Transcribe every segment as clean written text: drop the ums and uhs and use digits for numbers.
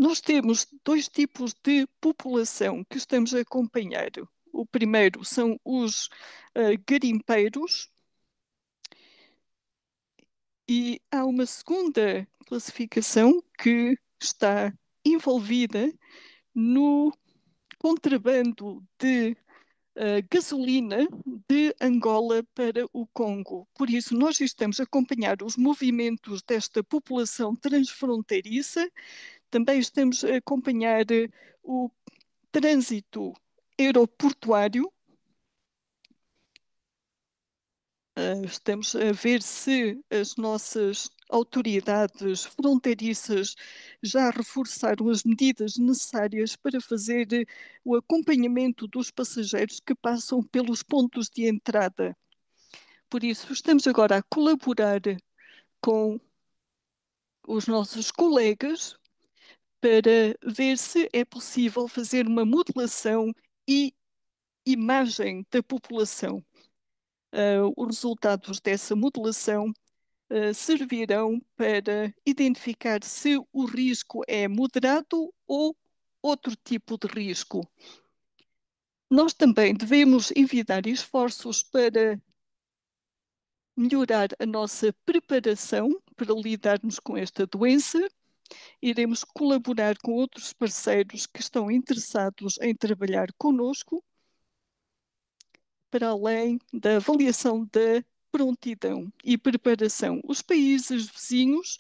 Nós temos dois tipos de população que estamos a acompanhar. O primeiro são os garimpeiros, e há uma segunda classificação que está envolvida no contrabando de gasolina de Angola para o Congo. Por isso, nós estamos a acompanhar os movimentos desta população transfronteiriça, também estamos a acompanhar o trânsito aeroportuário. Estamos a ver se as nossas autoridades fronteiriças já reforçaram as medidas necessárias para fazer o acompanhamento dos passageiros que passam pelos pontos de entrada. Por isso, estamos agora a colaborar com os nossos colegas para ver se é possível fazer uma modelação e imagem da população. Os resultados dessa modelação servirão para identificar se o risco é moderado ou outro tipo de risco. Nós também devemos envidar esforços para melhorar a nossa preparação para lidarmos com esta doença. Iremos colaborar com outros parceiros que estão interessados em trabalhar conosco, para além da avaliação da prontidão e preparação. Os países vizinhos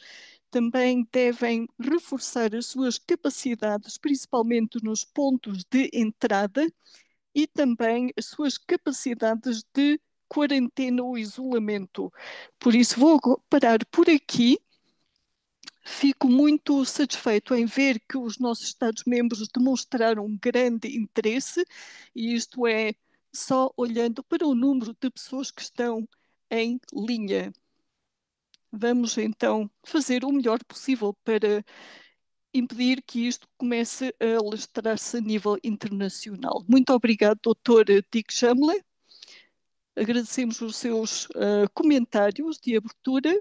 também devem reforçar as suas capacidades, principalmente nos pontos de entrada, e também as suas capacidades de quarentena ou isolamento. Por isso, vou parar por aqui. Fico muito satisfeito em ver que os nossos Estados-membros demonstraram um grande interesse, e isto é só olhando para o número de pessoas que estão em linha. Vamos então fazer o melhor possível para impedir que isto comece a alastrar-se a nível internacional. Muito obrigado, Dr. Dick Chamley. Agradecemos os seus comentários de abertura.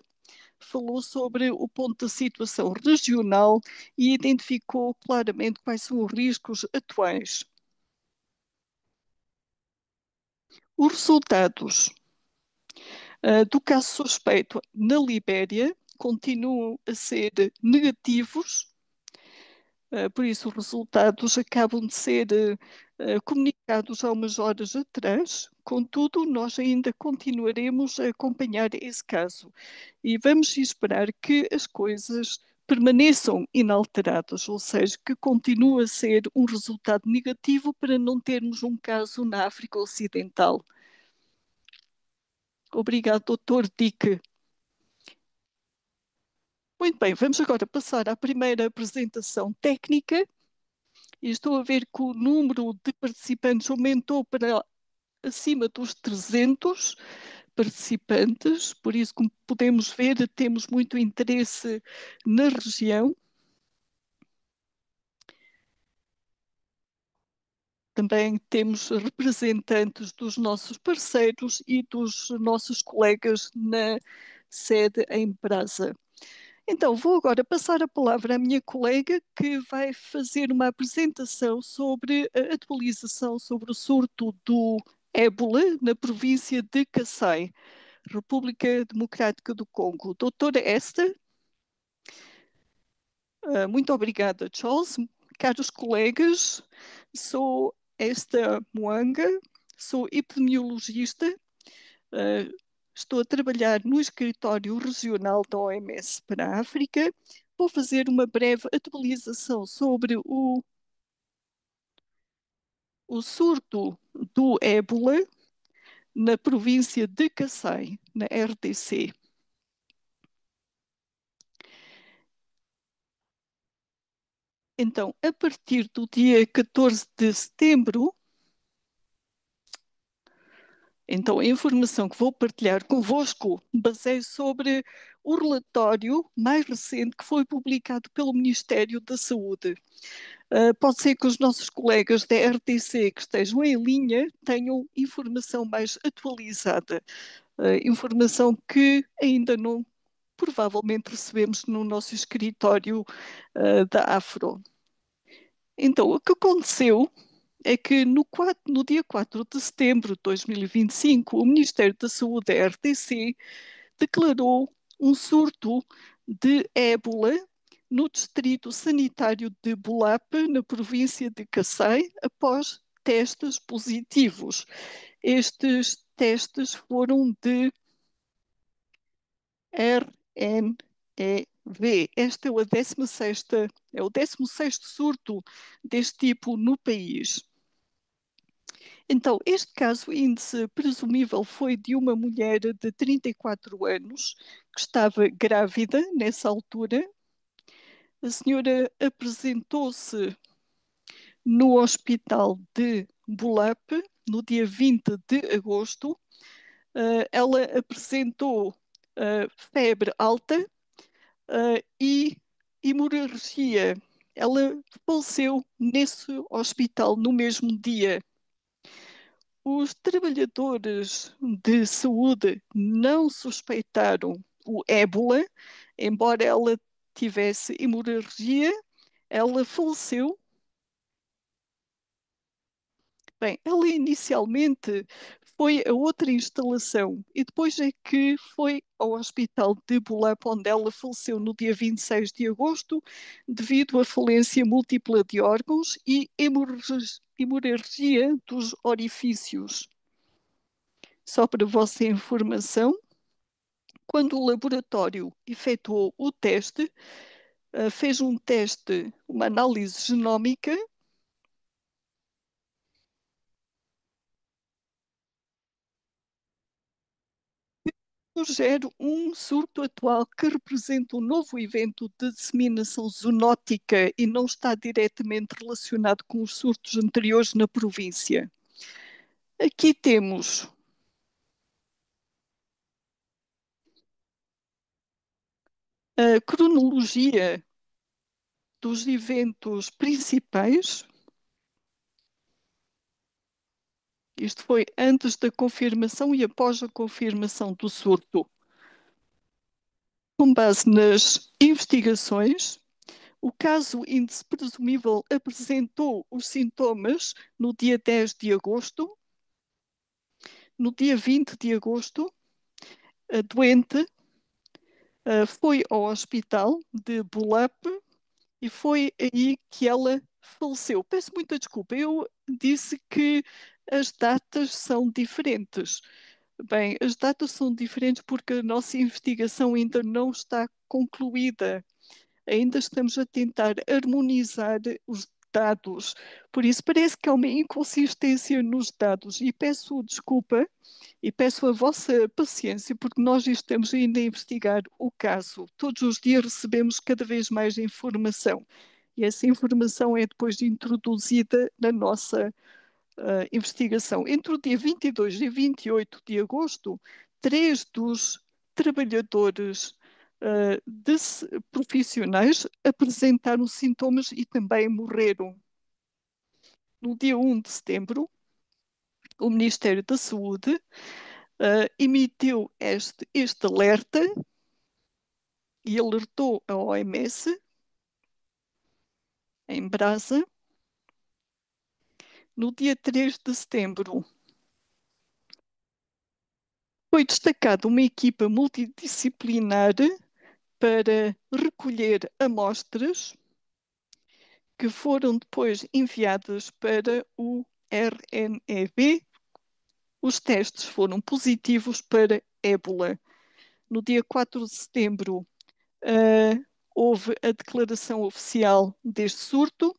Falou sobre o ponto da situação regional e identificou claramente quais são os riscos atuais. Os resultados do caso suspeito na Libéria continuam a ser negativos. Por isso, os resultados acabam de ser comunicados há umas horas atrás. Contudo, nós ainda continuaremos a acompanhar esse caso e vamos esperar que as coisas permaneçam inalteradas, ou seja, que continue a ser um resultado negativo para não termos um caso na África Ocidental. Obrigado, Dr. Dick. Muito bem, vamos agora passar à primeira apresentação técnica. E estou a ver que o número de participantes aumentou para acima dos 300 participantes, por isso, como podemos ver, temos muito interesse na região. Também temos representantes dos nossos parceiros e dos nossos colegas na sede em Brasa. Então, vou agora passar a palavra à minha colega, que vai fazer uma apresentação sobre a atualização sobre o surto do ébola na província de Kasaï, República Democrática do Congo. Doutora Esther, muito obrigada, Charles. Caros colegas, sou Esther Mwanga, sou epidemiologista, uh, estou a trabalhar no escritório regional da OMS para a África. Vou fazer uma breve atualização sobre o surto do ébola na província de Kasaï, na RDC. Então, a partir do dia 14 de setembro, então a informação que vou partilhar convosco baseia sobre o relatório mais recente que foi publicado pelo Ministério da Saúde. Pode ser que os nossos colegas da RTC que estejam em linha tenham informação mais atualizada, informação que ainda não provavelmente recebemos no nosso escritório da Afro. Então, o que aconteceu é que no dia 4 de setembro de 2025, o Ministério da Saúde, a RDC, declarou um surto de ébola no distrito sanitário de Bulapa, na província de Kassai, após testes positivos. Estes testes foram de RNEV. Esta é é o 16º surto deste tipo no país. Então, este caso, índice presumível, foi de uma mulher de 34 anos que estava grávida nessa altura. A senhora apresentou-se no hospital de Bulape no dia 20 de agosto. Ela apresentou febre alta e hemorragia. Ela faleceu nesse hospital no mesmo dia. Os trabalhadores de saúde não suspeitaram o ébola, embora ela tivesse hemorragia, ela faleceu. Bem, ela inicialmente foi a outra instalação e depois é que foi ao hospital de Bulap, onde ela faleceu no dia 26 de agosto, devido à falência múltipla de órgãos e hemorragia dos orifícios. Só para vossa informação, quando o laboratório efetuou o teste, fez um teste, uma análise genómica, sugere um surto atual que representa um novo evento de disseminação zoonótica e não está diretamente relacionado com os surtos anteriores na província. Aqui temos a cronologia dos eventos principais. Isto foi antes da confirmação e após a confirmação do surto. Com base nas investigações, o caso índice presumível apresentou os sintomas no dia 10 de agosto. No dia 20 de agosto, a doente foi ao hospital de Bulape e foi aí que ela faleceu. Peço muita desculpa, eu disse que as datas são diferentes. Bem, as datas são diferentes porque a nossa investigação ainda não está concluída. Ainda estamos a tentar harmonizar os dados. Por isso, parece que há uma inconsistência nos dados e peço desculpa e peço a vossa paciência porque nós estamos ainda a investigar o caso. Todos os dias recebemos cada vez mais informação e essa informação é depois introduzida na nossa investigação. Entre o dia 22 e 28 de agosto, três dos trabalhadores profissionais apresentaram sintomas e também morreram. No dia 1 de setembro, o Ministério da Saúde emitiu este alerta e alertou a OMS em Brasa. No dia 3 de setembro, foi destacada uma equipa multidisciplinar para recolher amostras que foram depois enviadas para o RNEB. Os testes foram positivos para ébola. No dia 4 de setembro, houve a declaração oficial deste surto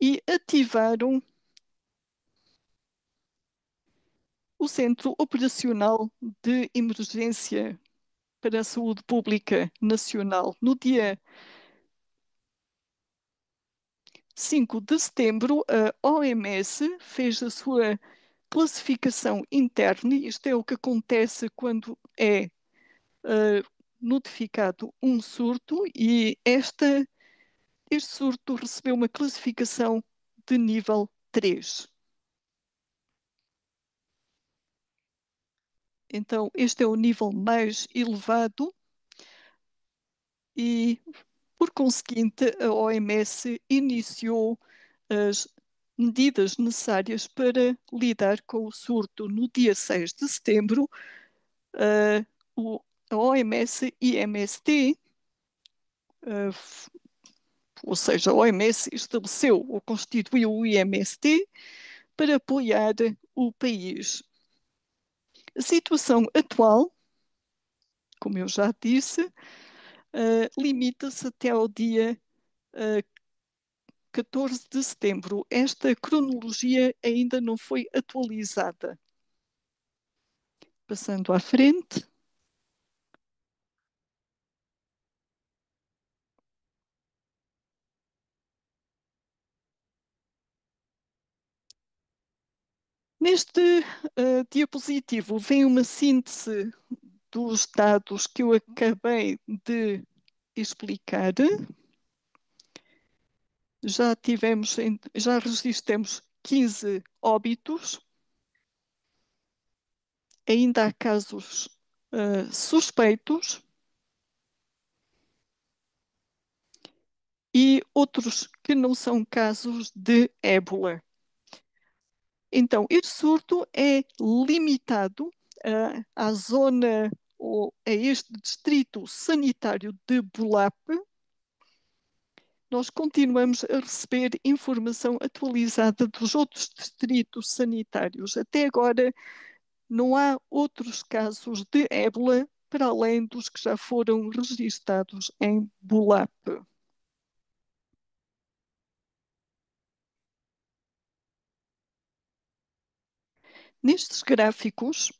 e ativaram o Centro Operacional de Emergência para a Saúde Pública Nacional. No dia 5 de setembro, a OMS fez a sua classificação interna, isto é o que acontece quando é notificado um surto, e este surto recebeu uma classificação de nível 3. Então, este é o nível mais elevado e, por conseguinte, a OMS iniciou as medidas necessárias para lidar com o surto. No dia 6 de setembro, uh, o, a OMS e MST, ou seja, a OMS estabeleceu ou constituiu o IMST para apoiar o país. A situação atual, como eu já disse, limita-se até ao dia 14 de setembro. Esta cronologia ainda não foi atualizada. Passando à frente. Neste diapositivo vem uma síntese dos dados que eu acabei de explicar. Já registramos 15 óbitos, ainda há casos suspeitos e outros que não são casos de ébola. Então, este surto é limitado à zona ou a este distrito sanitário de Bulape. Nós continuamos a receber informação atualizada dos outros distritos sanitários. Até agora, não há outros casos de ébola para além dos que já foram registados em Bulape. Nestes gráficos,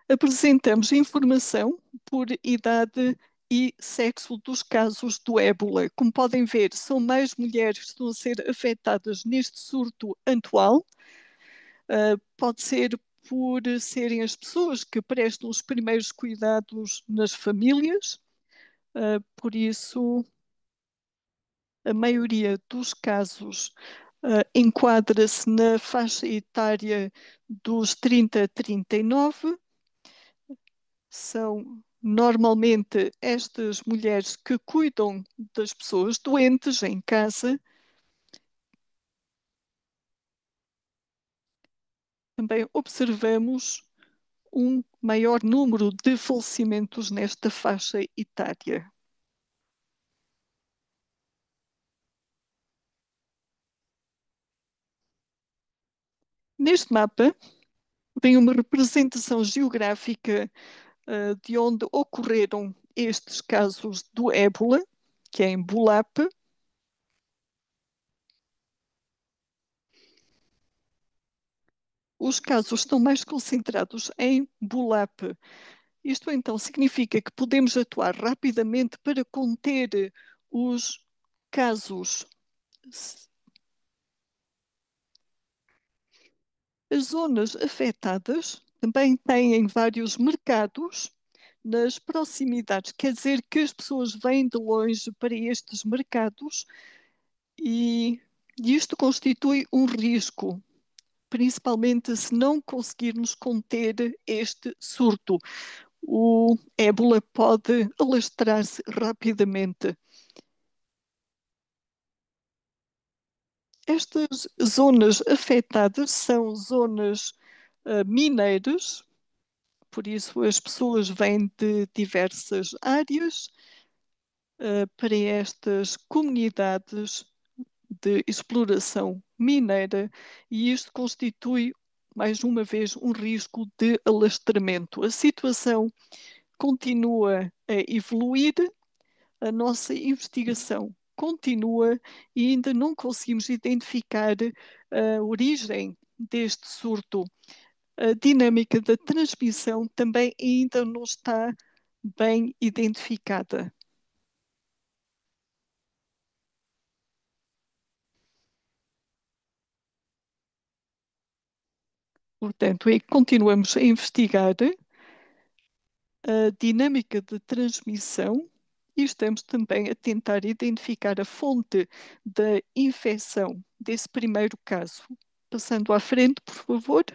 apresentamos informação por idade e sexo dos casos do ébola. Como podem ver, são mais mulheres que estão a ser afetadas neste surto atual. Pode ser por serem as pessoas que prestam os primeiros cuidados nas famílias. Por isso, a maioria dos casos enquadra-se na faixa etária dos 30 a 39. São normalmente estas mulheres que cuidam das pessoas doentes em casa. Também observamos um maior número de falecimentos nesta faixa etária. Neste mapa tem uma representação geográfica de onde ocorreram estes casos do ébola, que é em Bulape. Os casos estão mais concentrados em Bulape. Isto então significa que podemos atuar rapidamente para conter os casos. As zonas afetadas também têm vários mercados nas proximidades, quer dizer que as pessoas vêm de longe para estes mercados e isto constitui um risco, principalmente se não conseguirmos conter este surto. O ébola pode alastrar-se rapidamente. Estas zonas afetadas são zonas mineiras, por isso as pessoas vêm de diversas áreas para estas comunidades de exploração mineira e isto constitui, mais uma vez, um risco de alastramento. A situação continua a evoluir, a nossa investigação continua e ainda não conseguimos identificar a origem deste surto. A dinâmica da transmissão também ainda não está bem identificada. Portanto, continuamos a investigar a dinâmica de transmissão e estamos também a tentar identificar a fonte da infecção desse primeiro caso. Passando à frente, por favor.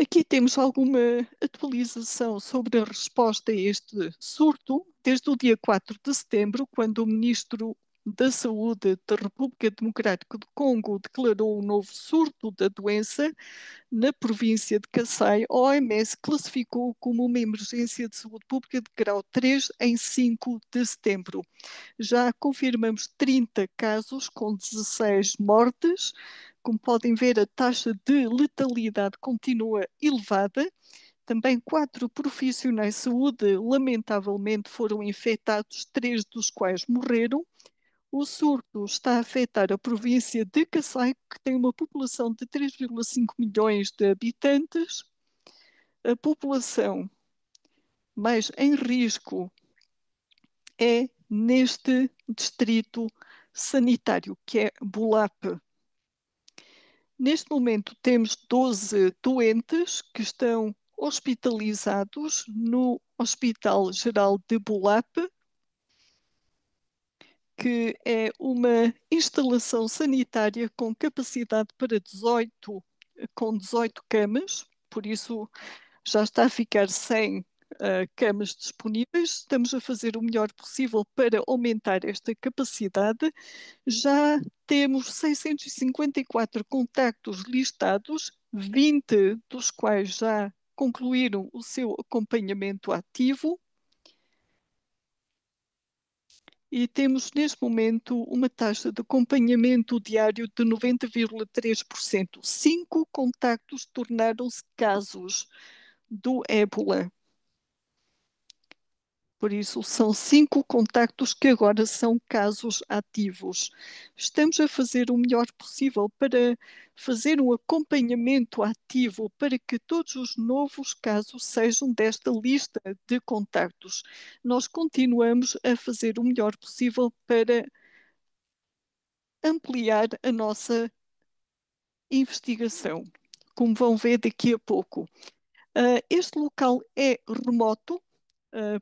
Aqui temos alguma atualização sobre a resposta a este surto, desde o dia 4 de setembro, quando o Ministro da Saúde da República Democrática do Congo declarou um novo surto da doença na província de Kasaï. A OMS classificou como uma emergência de saúde pública de grau 3 em 5 de setembro. Já confirmamos 30 casos com 16 mortes. Como podem ver, a taxa de letalidade continua elevada. Também 4 profissionais de saúde, lamentavelmente, foram infectados, 3 dos quais morreram. O surto está a afetar a província de Kasaï, que tem uma população de 3,5 milhões de habitantes. A população mais em risco é neste distrito sanitário, que é Bulap. Neste momento temos 12 doentes que estão hospitalizados no Hospital Geral de Bulap, que é uma instalação sanitária com capacidade para 18, com 18 camas, por isso já está a ficar sem camas disponíveis. Estamos a fazer o melhor possível para aumentar esta capacidade. Já temos 654 contactos listados, 20 dos quais já concluíram o seu acompanhamento ativo. E temos neste momento uma taxa de acompanhamento diário de 90,3%. 5 contactos tornaram-se casos do ébola. Por isso, são 5 contactos que agora são casos ativos. Estamos a fazer o melhor possível para fazer um acompanhamento ativo para que todos os novos casos sejam desta lista de contactos. Nós continuamos a fazer o melhor possível para ampliar a nossa investigação, como vão ver daqui a pouco. Este local é remoto,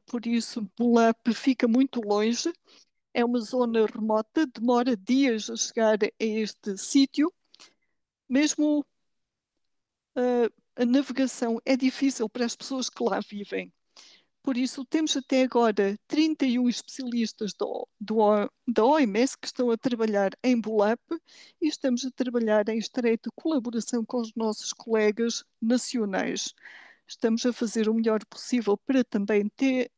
por isso Bulap fica muito longe. É uma zona remota, demora dias a chegar a este sítio. Mesmo a navegação é difícil para as pessoas que lá vivem. Por isso, temos até agora 31 especialistas da OMS que estão a trabalhar em Bulap e estamos a trabalhar em estreita colaboração com os nossos colegas nacionais. Estamos a fazer o melhor possível para também ter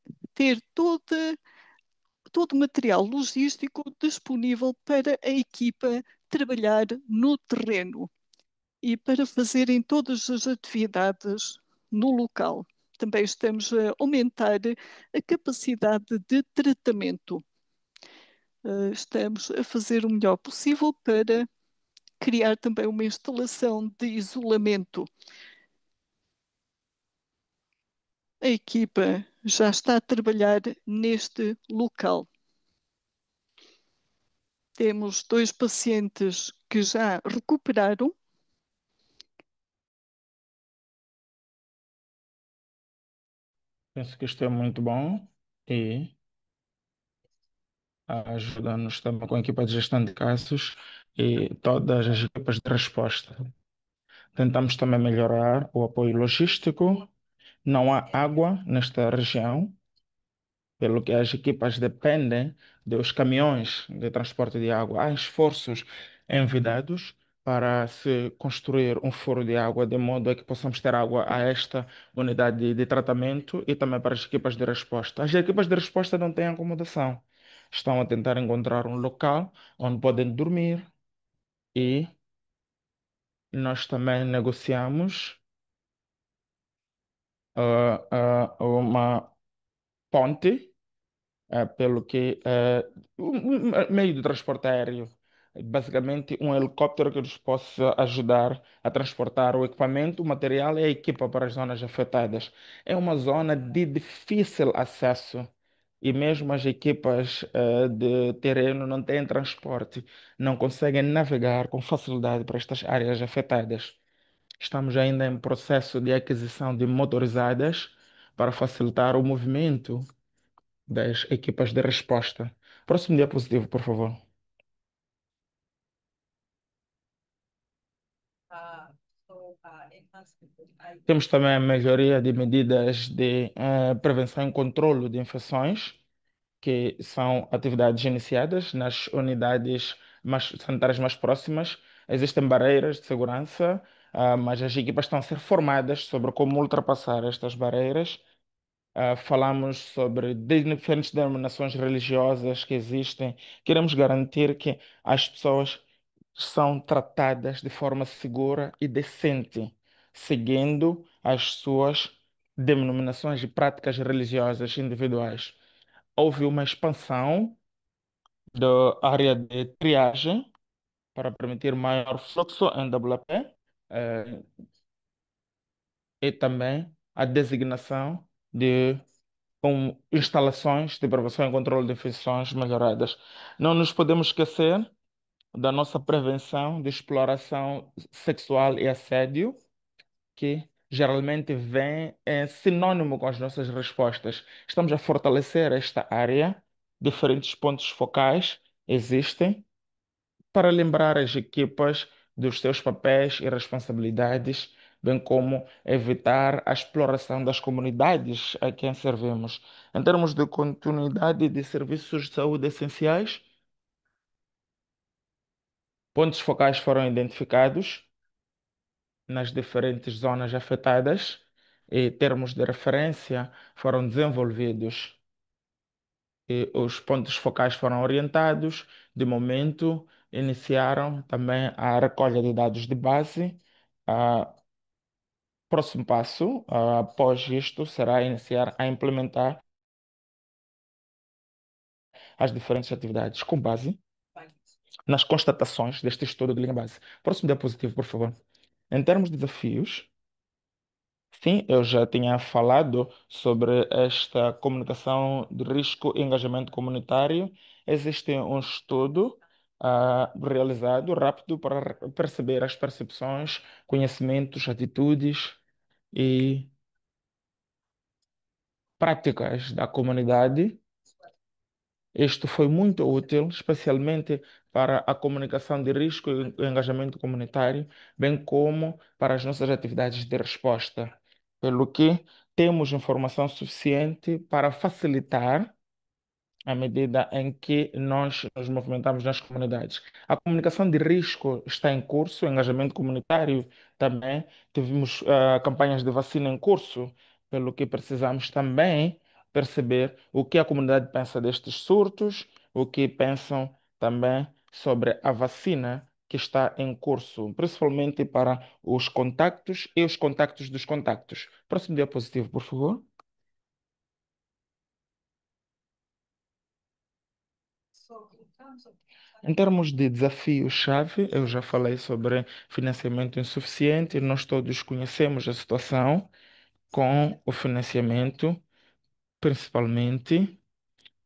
todo o material logístico disponível para a equipa trabalhar no terreno e para fazerem todas as atividades no local. Também estamos a aumentar a capacidade de tratamento. Estamos a fazer o melhor possível para criar também uma instalação de isolamento. A equipa já está a trabalhar neste local. Temos 2 pacientes que já recuperaram. Penso que isto é muito bom e ajuda-nos também com a equipa de gestão de casos e todas as equipas de resposta. Tentamos também melhorar o apoio logístico. Não há água nesta região, pelo que as equipas dependem dos caminhões de transporte de água. Há esforços envidados para se construir um furo de água, de modo a que possamos ter água a esta unidade de tratamento e também para as equipas de resposta. As equipas de resposta não têm acomodação. Estão a tentar encontrar um local onde podem dormir e nós também negociamos uma ponte pelo que um meio de transporte aéreo, basicamente um helicóptero que nos possa ajudar a transportar o equipamento, o material e a equipa para as zonas afetadas. É uma zona de difícil acesso e mesmo as equipas de terreno não têm transporte, não conseguem navegar com facilidade para estas áreas afetadas. Estamos ainda em processo de aquisição de motorizadas para facilitar o movimento das equipas de resposta. Próximo diapositivo, por favor. Temos também a melhoria de medidas de prevenção e controlo de infecções, que são atividades iniciadas nas unidades sanitárias mais próximas. Existem barreiras de segurança, mas as equipas estão a ser formadas sobre como ultrapassar estas barreiras. Falamos sobre diferentes denominações religiosas que existem. Queremos garantir que as pessoas são tratadas de forma segura e decente, seguindo as suas denominações e práticas religiosas individuais. Houve uma expansão da área de triagem para permitir maior fluxo em WP, eh, e também a designação de instalações de prevenção e controle de infecções melhoradas. Não nos podemos esquecer da nossa prevenção de exploração sexual e assédio, que geralmente vem sinônimo com as nossas respostas. Estamos a fortalecer esta área, diferentes pontos focais existem para lembrar as equipas dos seus papéis e responsabilidades, bem como evitar a exploração das comunidades a quem servimos. Em termos de continuidade de serviços de saúde essenciais, pontos focais foram identificados nas diferentes zonas afetadas e termos de referência foram desenvolvidos e os pontos focais foram orientados. De momento, iniciaram também a recolha de dados de base. Próximo passo, após isto, será iniciar a implementar as diferentes atividades com base nas constatações deste estudo de linha base. Próximo diapositivo, por favor. Em termos de desafios, sim, eu já tinha falado sobre esta comunicação de risco e engajamento comunitário. Existe um estudo realizado rápido para perceber as percepções, conhecimentos, atitudes e práticas da comunidade. Isto foi muito útil, especialmente para a comunicação de risco e engajamento comunitário, bem como para as nossas atividades de resposta, pelo que temos informação suficiente para facilitar à medida em que nós nos movimentamos nas comunidades. A comunicação de risco está em curso, o engajamento comunitário também. Tivemos campanhas de vacina em curso, pelo que precisamos também perceber o que a comunidade pensa destes surtos, o que pensam também sobre a vacina que está em curso, principalmente para os contactos e os contactos dos contactos. Próximo diapositivo, por favor. Em termos de desafio-chave, eu já falei sobre financiamento insuficiente. Nós todos conhecemos a situação com o financiamento, principalmente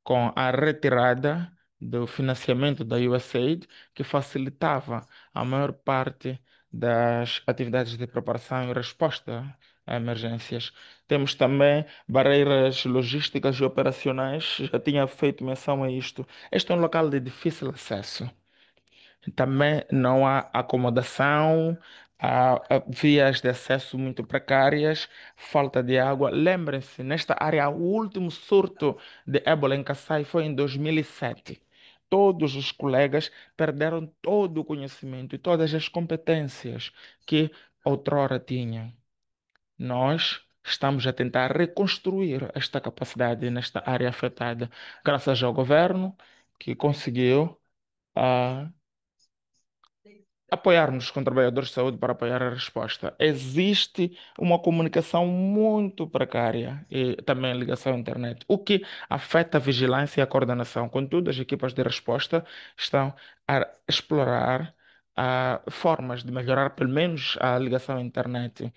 com a retirada do financiamento da USAID, que facilitava a maior parte das atividades de preparação e resposta a emergências. Temos também barreiras logísticas e operacionais, já tinha feito menção a isto. Este é um local de difícil acesso. Também não há acomodação, há vias de acesso muito precárias, falta de água. Lembrem-se, nesta área, o último surto de ébola em Kassai foi em 2007. Todos os colegas perderam todo o conhecimento e todas as competências que outrora tinham. Nós estamos a tentar reconstruir esta capacidade nesta área afetada, graças ao governo que conseguiu. ah, Apoiarmos com trabalhadores de saúde para apoiar a resposta. Existe uma comunicação muito precária e também ligação à internet, o que afeta a vigilância e a coordenação. Contudo, as equipas de resposta estão a explorar formas de melhorar pelo menos a ligação à internet.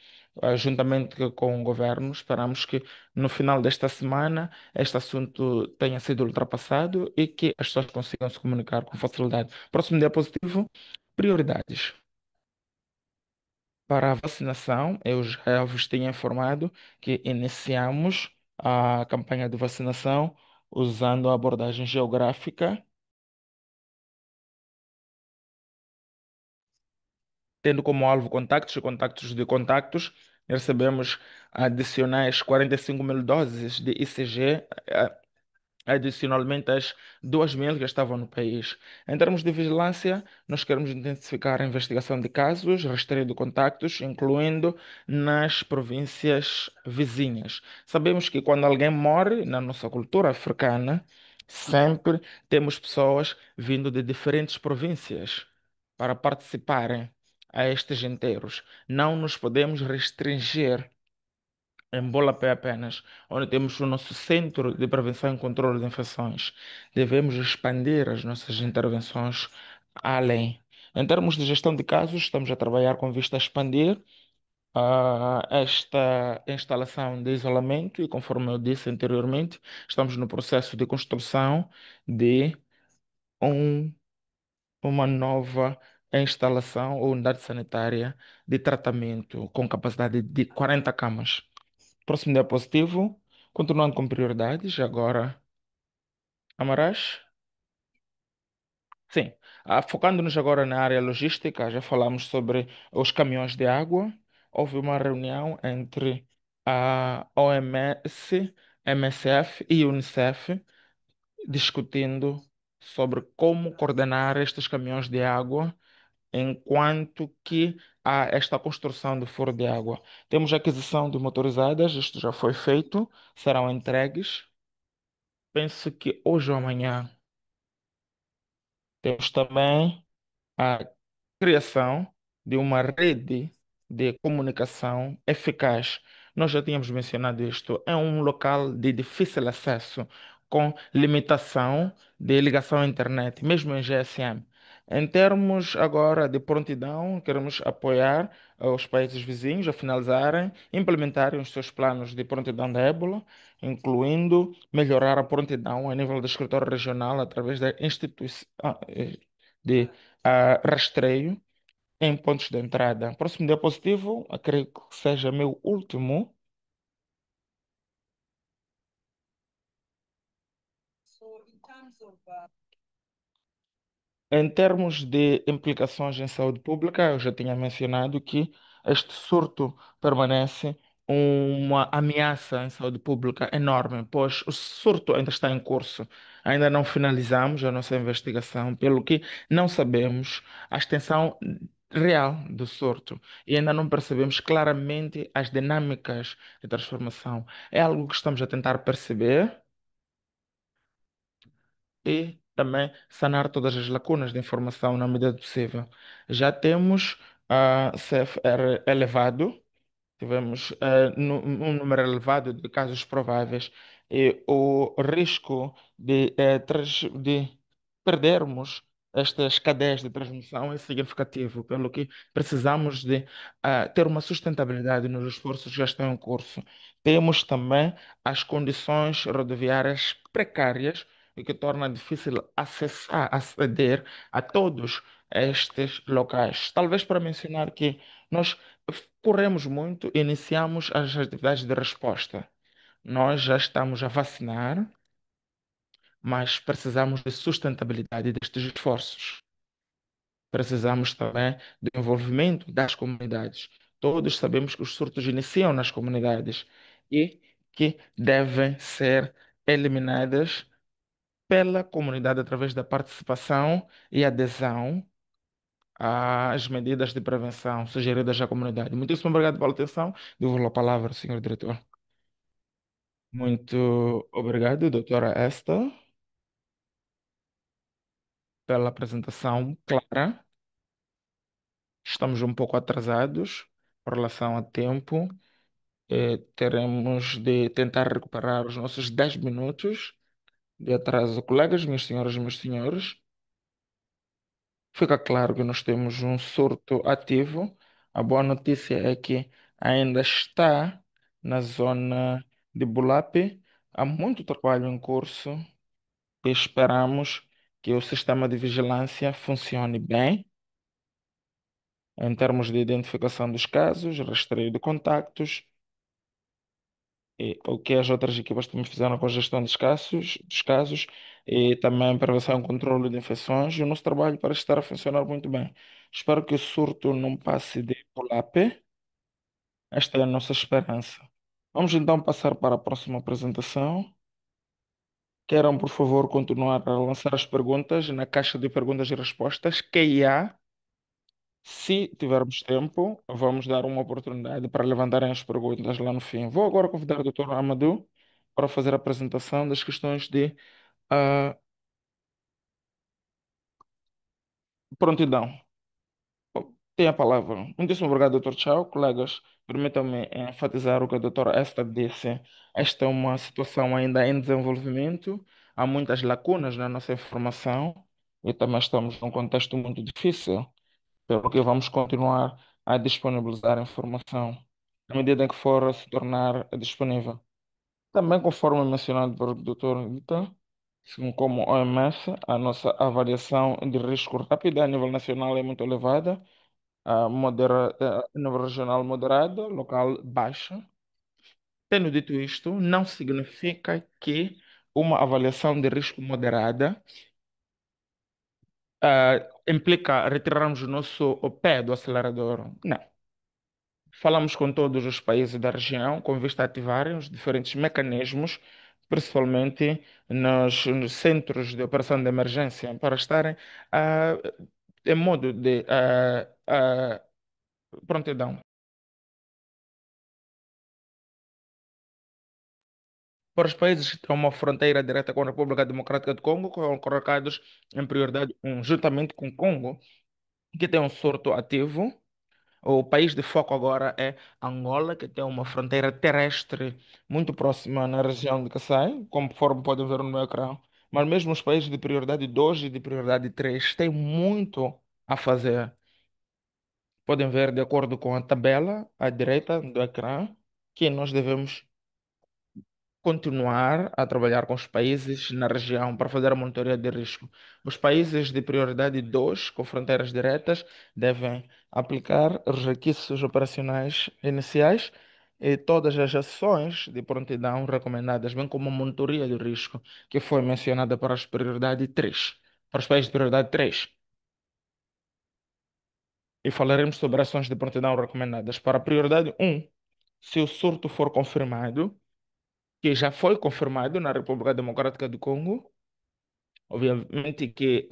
Juntamente com o governo, esperamos que no final desta semana este assunto tenha sido ultrapassado e que as pessoas consigam se comunicar com facilidade. Próximo diapositivo. Prioridades. Para a vacinação, eu já vos tinha informado que iniciamos a campanha de vacinação usando a abordagem geográfica. tendo como alvo contactos e contactos de contactos, recebemos adicionais 45 mil doses de ICG, adicionalmente às 2.000 que estavam no país. Em termos de vigilância, nós queremos intensificar a investigação de casos, rastreio de contactos, incluindo nas províncias vizinhas. Sabemos que quando alguém morre na nossa cultura africana, sempre temos pessoas vindo de diferentes províncias para participarem a estes inteiros. Não nos podemos restringir em Bolapé apenas, onde temos o nosso Centro de Prevenção e Controlo de Infecções. Devemos expandir as nossas intervenções além. Em termos de gestão de casos, estamos a trabalhar com vista a expandir esta instalação de isolamento e, conforme eu disse anteriormente, estamos no processo de construção de um- uma nova instalação ou unidade sanitária de tratamento com capacidade de 40 camas. Próximo diapositivo. Continuando com prioridades, agora Amarás. Sim. Focando-nos agora na área logística, já falamos sobre os caminhões de água. Houve uma reunião entre a OMS, MSF e UNICEF discutindo sobre como coordenar estes caminhões de água enquanto que há esta construção do furo de água. Temos a aquisição de motorizadas, isto já foi feito, serão entregues. Penso que hoje ou amanhã temos também a criação de uma rede de comunicação eficaz. Nós já tínhamos mencionado isto. É um local de difícil acesso, com limitação de ligação à internet, mesmo em GSM. Em termos agora de prontidão, queremos apoiar os países vizinhos a finalizarem, implementarem os seus planos de prontidão da ébola, incluindo melhorar a prontidão a nível do escritório regional através da instituição de rastreio em pontos de entrada. Próximo diapositivo, creio que seja meu último. Em termos de implicações em saúde pública, eu já tinha mencionado que este surto permanece uma ameaça em saúde pública enorme, pois o surto ainda está em curso. Ainda não finalizamos a nossa investigação, pelo que não sabemos a extensão real do surto e ainda não percebemos claramente as dinâmicas de transformação. É algo que estamos a tentar perceber e também sanar todas as lacunas de informação na medida do possível. Já temos a CFR elevado. Tivemos um número elevado de casos prováveis e o risco de perdermos estas cadeias de transmissão é significativo, pelo que precisamos de ter uma sustentabilidade nos esforços que já estão em curso. Temos também as condições rodoviárias precárias, o que torna difícil aceder a todos estes locais. Talvez para mencionar que nós corremos muito, iniciamos as atividades de resposta. Nós já estamos a vacinar, mas precisamos de sustentabilidade destes esforços. Precisamos também do envolvimento das comunidades. Todos sabemos que os surtos iniciam nas comunidades e que devem ser eliminadas pela comunidade através da participação e adesão às medidas de prevenção sugeridas à comunidade. Muitíssimo obrigado pela atenção. Devolvo a palavra, senhor diretor. Muito obrigado, doutora Esther, pela apresentação clara. Estamos um pouco atrasados em relação a tempo. Teremos de tentar recuperar os nossos 10 minutos de atraso. Colegas, minhas senhoras e meus senhores, fica claro que nós temos um surto ativo. A boa notícia é que ainda está na zona de Bulape. Há muito trabalho em curso e esperamos que o sistema de vigilância funcione bem em termos de identificação dos casos, rastreio de contactos e o que as outras equipas também fizeram com a gestão dos casos e também prevenção e controle de infecções. E o nosso trabalho parece estar a funcionar muito bem. Espero que o surto não passe de Polape. Esta é a nossa esperança. Vamos então passar para a próxima apresentação. Queiram, por favor, continuar a lançar as perguntas na caixa de perguntas e respostas que há. Se tivermos tempo, vamos dar uma oportunidade para levantarem as perguntas lá no fim. Vou agora convidar o Dr. Amadou para fazer a apresentação das questões de ah, prontidão. Tem a palavra. Muitíssimo obrigado, Dr. Tchau. Colegas, permitam-me enfatizar o que a doutora Esther disse. Esta é uma situação ainda em desenvolvimento, há muitas lacunas na nossa informação e também estamos num contexto muito difícil, pelo que vamos continuar a disponibilizar informação à medida em que for se tornar disponível. Também, conforme mencionado pelo Dr. Rita, assim como OMS, a nossa avaliação de risco rápida a nível nacional é muito elevada, a nível regional moderada, local baixa. Tendo dito isto, não significa que uma avaliação de risco moderada implica retirarmos o nosso pé do acelerador. Não. Falamos com todos os países da região com vista a ativarem os diferentes mecanismos, principalmente nos centros de operação de emergência, para estarem ah, em modo de prontidão. Para os países que têm uma fronteira direta com a República Democrática do Congo, que foram colocados em prioridade um, juntamente com o Congo, que tem um surto ativo. O país de foco agora é Angola, que tem uma fronteira terrestre muito próxima na região de Kasaí, conforme podem ver no meu ecrã. Mas mesmo os países de prioridade 2 e de prioridade 3 têm muito a fazer. Podem ver, de acordo com a tabela à direita do ecrã, que nós devemos continuar a trabalhar com os países na região para fazer a monitoria de risco. Os países de prioridade 2, com fronteiras diretas, devem aplicar os requisitos operacionais iniciais e todas as ações de prontidão recomendadas, bem como a monitoria de risco, que foi mencionada para as prioridade 3, para os países de prioridade 3. E falaremos sobre ações de prontidão recomendadas para a prioridade 1. Se o surto for confirmado, que já foi confirmado na República Democrática do Congo. Obviamente que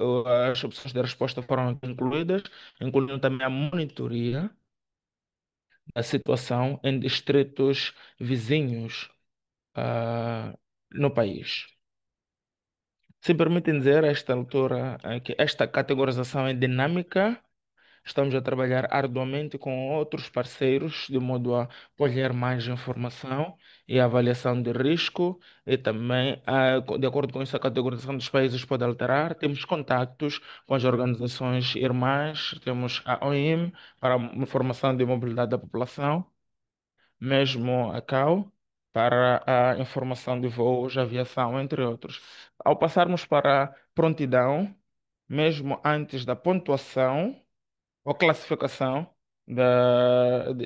as opções de resposta foram incluídas, incluindo também a monitoria da situação em distritos vizinhos no país. Se permitem dizer a esta altura que esta categorização é dinâmica. Estamos a trabalhar arduamente com outros parceiros de modo a colher mais informação e avaliação de risco e também, de acordo com isso, a categorização dos países pode alterar. Temos contactos com as organizações irmãs, temos a OIM para a informação de mobilidade da população, mesmo a CAU para a informação de voos, aviação, entre outros. Ao passarmos para a prontidão, mesmo antes da pontuação, ou classificação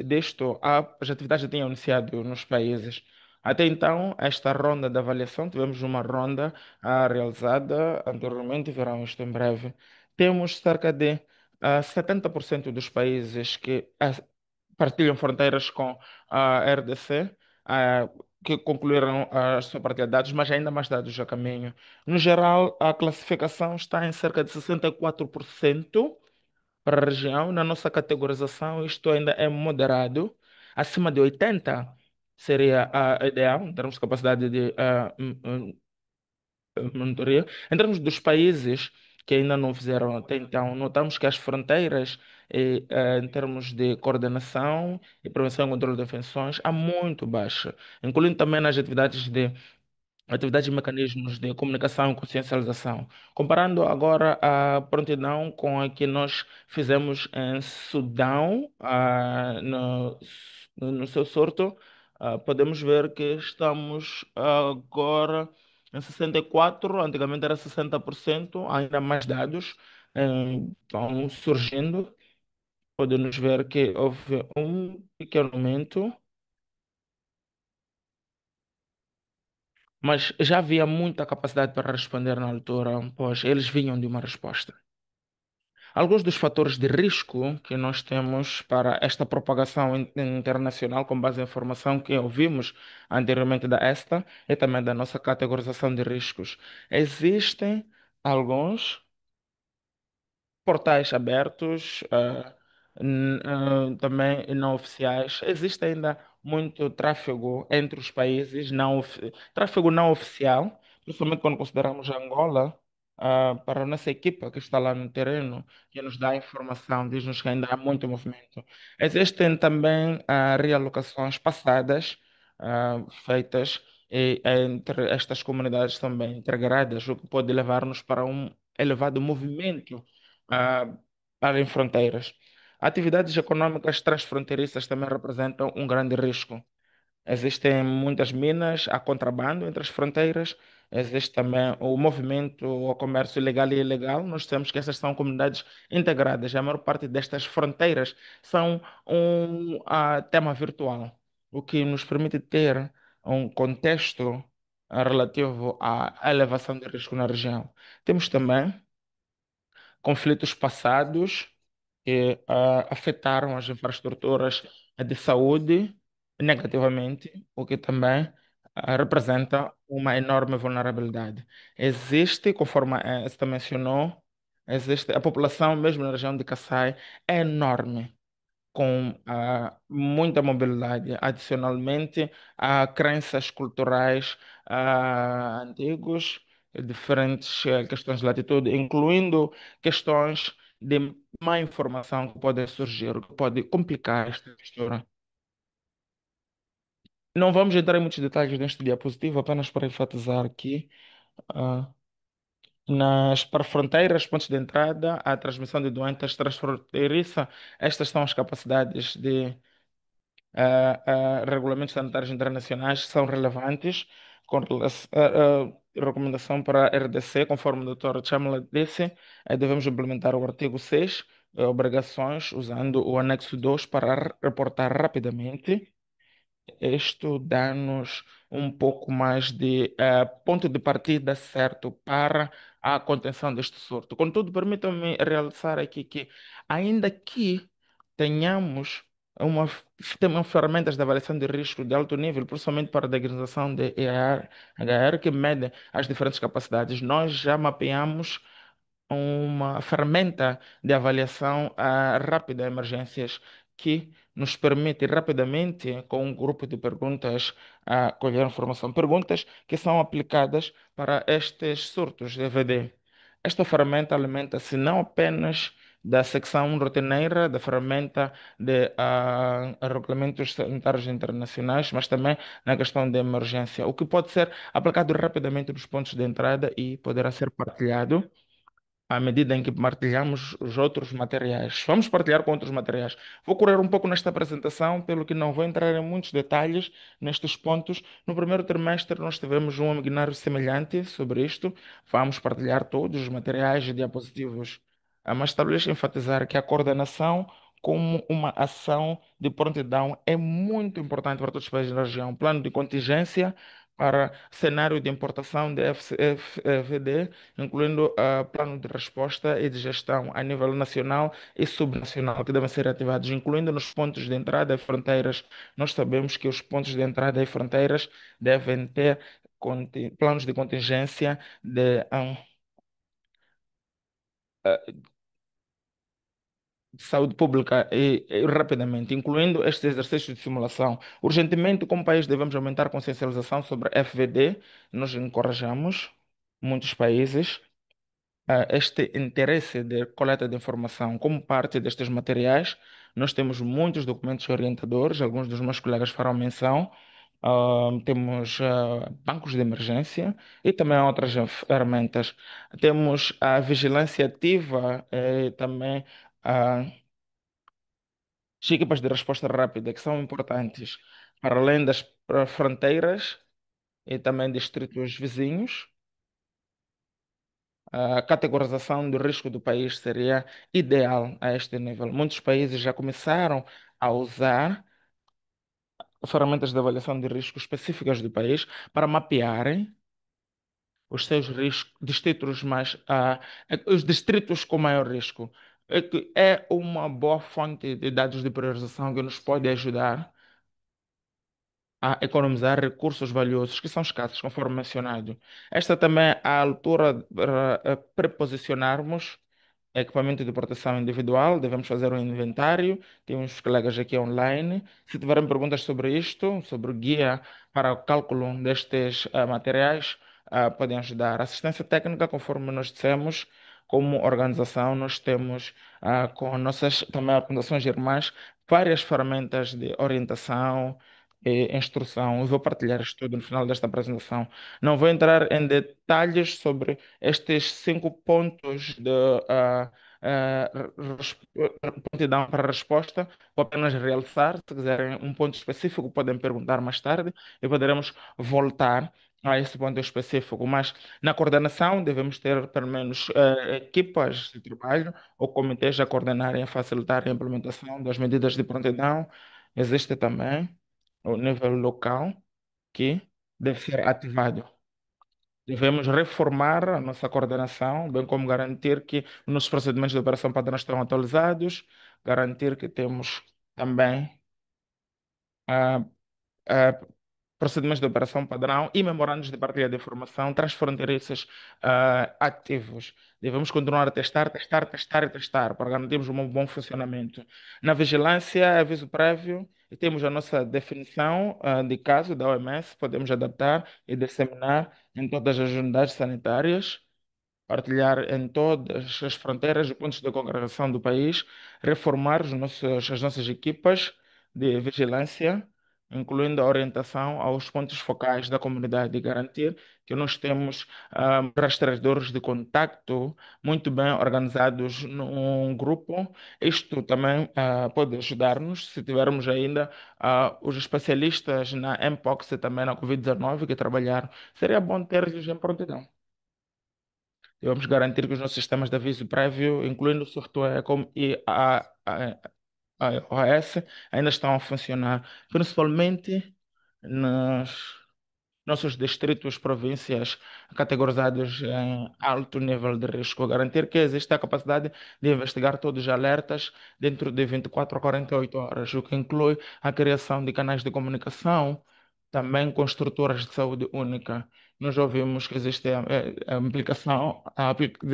disto, as atividades já tinham iniciado nos países. Até então, esta ronda de avaliação, tivemos uma ronda realizada anteriormente, verão isto em breve. Temos cerca de 70% dos países que partilham fronteiras com a RDC, ah, que concluíram a sua partilha de dados, mas ainda mais dados a caminho. No geral, a classificação está em cerca de 64% para a região. Na nossa categorização, isto ainda é moderado. Acima de 80 seria a ideal, em termos de capacidade de monitoria. Em termos dos países que ainda não fizeram até então, notamos que as fronteiras, em termos de coordenação e prevenção e controle de infecções, há muito baixa, incluindo também nas atividades e mecanismos de comunicação e consciencialização. Comparando agora a prontidão com a que nós fizemos em Sudão, no seu surto, podemos ver que estamos agora em 64%, antigamente era 60%, ainda mais dados estão surgindo. Podemos ver que houve um pequeno aumento. Mas já havia muita capacidade para responder na altura, pois eles vinham de uma resposta. Alguns dos fatores de risco que nós temos para esta propagação internacional, com base em informação que ouvimos anteriormente da ESTA e também da nossa categorização de riscos, existem alguns portais abertos, também não oficiais. Existe ainda muito tráfego entre os países, tráfego não oficial, principalmente quando consideramos Angola, para a nossa equipa que está lá no terreno, que nos dá informação, diz-nos que ainda há muito movimento. Existem também realocações passadas, feitas entre estas comunidades também integradas, o que pode levar-nos para um elevado movimento ah, além fronteiras. Atividades econômicas transfronteiriças também representam um grande risco. Existem muitas minas, há contrabando entre as fronteiras, existe também o movimento, o comércio legal e ilegal. Nós temos que essas são comunidades integradas. A maior parte destas fronteiras são um tema virtual, o que nos permite ter um contexto relativo à elevação de risco na região. Temos também conflitos passados que afetaram as infraestruturas de saúde negativamente, o que também representa uma enorme vulnerabilidade. Existe, conforme você mencionou, existe a população, mesmo na região de Kassai, é enorme com muita mobilidade. Adicionalmente, há crenças culturais antigos, diferentes questões de latitude, incluindo questões de má informação que podem surgir, que pode complicar esta mistura. Não vamos entrar em muitos detalhes neste diapositivo, apenas para enfatizar aqui. ah, para fronteiras, pontos de entrada, a transmissão de doenças transfronteiriça, estas são as capacidades de regulamentos sanitários internacionais são relevantes com relação recomendação para a RDC, conforme o doutor Chamala disse, devemos implementar o artigo 6, obrigações, usando o anexo 2 para reportar rapidamente isto dá-nos um pouco mais de ponto de partida certo para a contenção deste surto. Contudo, permitam-me realçar aqui que, ainda que tenhamos uma, temos ferramentas de avaliação de risco de alto nível, principalmente para a diagnose de EAR, HR, que mede as diferentes capacidades, nós já mapeamos uma ferramenta de avaliação rápida de emergências que nos permite rapidamente, com um grupo de perguntas, colher informação. Perguntas que são aplicadas para estes surtos de EVD. Esta ferramenta alimenta-se não apenas da secção rotineira da ferramenta de regulamentos sanitários internacionais, mas também na questão de emergência, o que pode ser aplicado rapidamente nos pontos de entrada e poderá ser partilhado à medida em que partilhamos os outros materiais. Vamos partilhar com outros materiais. Vou correr um pouco nesta apresentação, pelo que não vou entrar em muitos detalhes nestes pontos. No primeiro trimestre, nós tivemos um webinar semelhante sobre isto. Vamos partilhar todos os materiais e diapositivos. Mas estabeleço enfatizar que a coordenação como uma ação de prontidão é muito importante para todos os países da região. Plano de contingência para cenário de importação de FVD, incluindo plano de resposta e de gestão a nível nacional e subnacional, que devem ser ativados, incluindo nos pontos de entrada e fronteiras. Nós sabemos que os pontos de entrada e fronteiras devem ter planos de contingência de saúde pública e rapidamente, incluindo estes exercícios de simulação. Urgentemente, como país, devemos aumentar a consciencialização sobre FVD. Nós encorajamos muitos países este interesse de coleta de informação. Como parte destes materiais, nós temos muitos documentos orientadores, alguns dos meus colegas farão menção. Temos bancos de emergência e também outras ferramentas. Temos a vigilância ativa e também as equipas de resposta rápida, que são importantes para além das fronteiras e também distritos vizinhos. A categorização do risco do país seria ideal a este nível. Muitos países já começaram a usar ferramentas de avaliação de risco específicas do país para mapearem os seus riscos, distritos mais, os distritos com maior risco. É que é uma boa fonte de dados de priorização que nos pode ajudar a economizar recursos valiosos que são escassos, conforme mencionado. Esta também é a altura para preposicionarmos equipamento de proteção individual, devemos fazer um inventário. Temos colegas aqui online. Se tiverem perguntas sobre isto, sobre o guia para o cálculo destes materiais, podem ajudar. Assistência técnica, conforme nós dissemos, como organização, nós temos com nossas também organizações irmãs várias ferramentas de orientação e instrução. Eu vou partilhar isto tudo no final desta apresentação. Não vou entrar em detalhes sobre estes 5 pontos de ah, prontidão para resposta. Vou apenas realçar. Se quiserem um ponto específico, podem perguntar mais tarde e poderemos voltar a esse ponto específico. Mas na coordenação, devemos ter pelo menos equipas de trabalho ou comitês a coordenarem e a facilitar a implementação das medidas de prontidão. Existe também o nível local que deve ser ativado. Devemos reformar a nossa coordenação, bem como garantir que os nossos procedimentos de operação padrão estão atualizados, garantir que temos também ah, ah, procedimentos de operação padrão e memorandos de partilha de informação transfronteiriços ativos. Devemos continuar a testar, testar, testar e testar para garantirmos um bom funcionamento. Na vigilância, aviso prévio, e temos a nossa definição de caso da OMS, podemos adaptar e disseminar em todas as unidades sanitárias, partilhar em todas as fronteiras e pontos de congregação do país, reformar as nossas equipas de vigilância, incluindo a orientação aos pontos focais da comunidade e garantir que nós temos rastreadores de contacto muito bem organizados num grupo. Isto também pode ajudar-nos se tivermos ainda os especialistas na Mpox e também na Covid-19 que trabalharam. Seria bom ter-los em prontidão. E vamos garantir que os nossos sistemas de aviso prévio, incluindo o software como e a iOS, ainda estão a funcionar, principalmente nos nossos distritos, províncias categorizados em alto nível de risco. Garantir que existe a capacidade de investigar todos os alertas dentro de 24 a 48 horas, o que inclui a criação de canais de comunicação, também com estruturas de saúde única. Nós ouvimos que existe a implicação,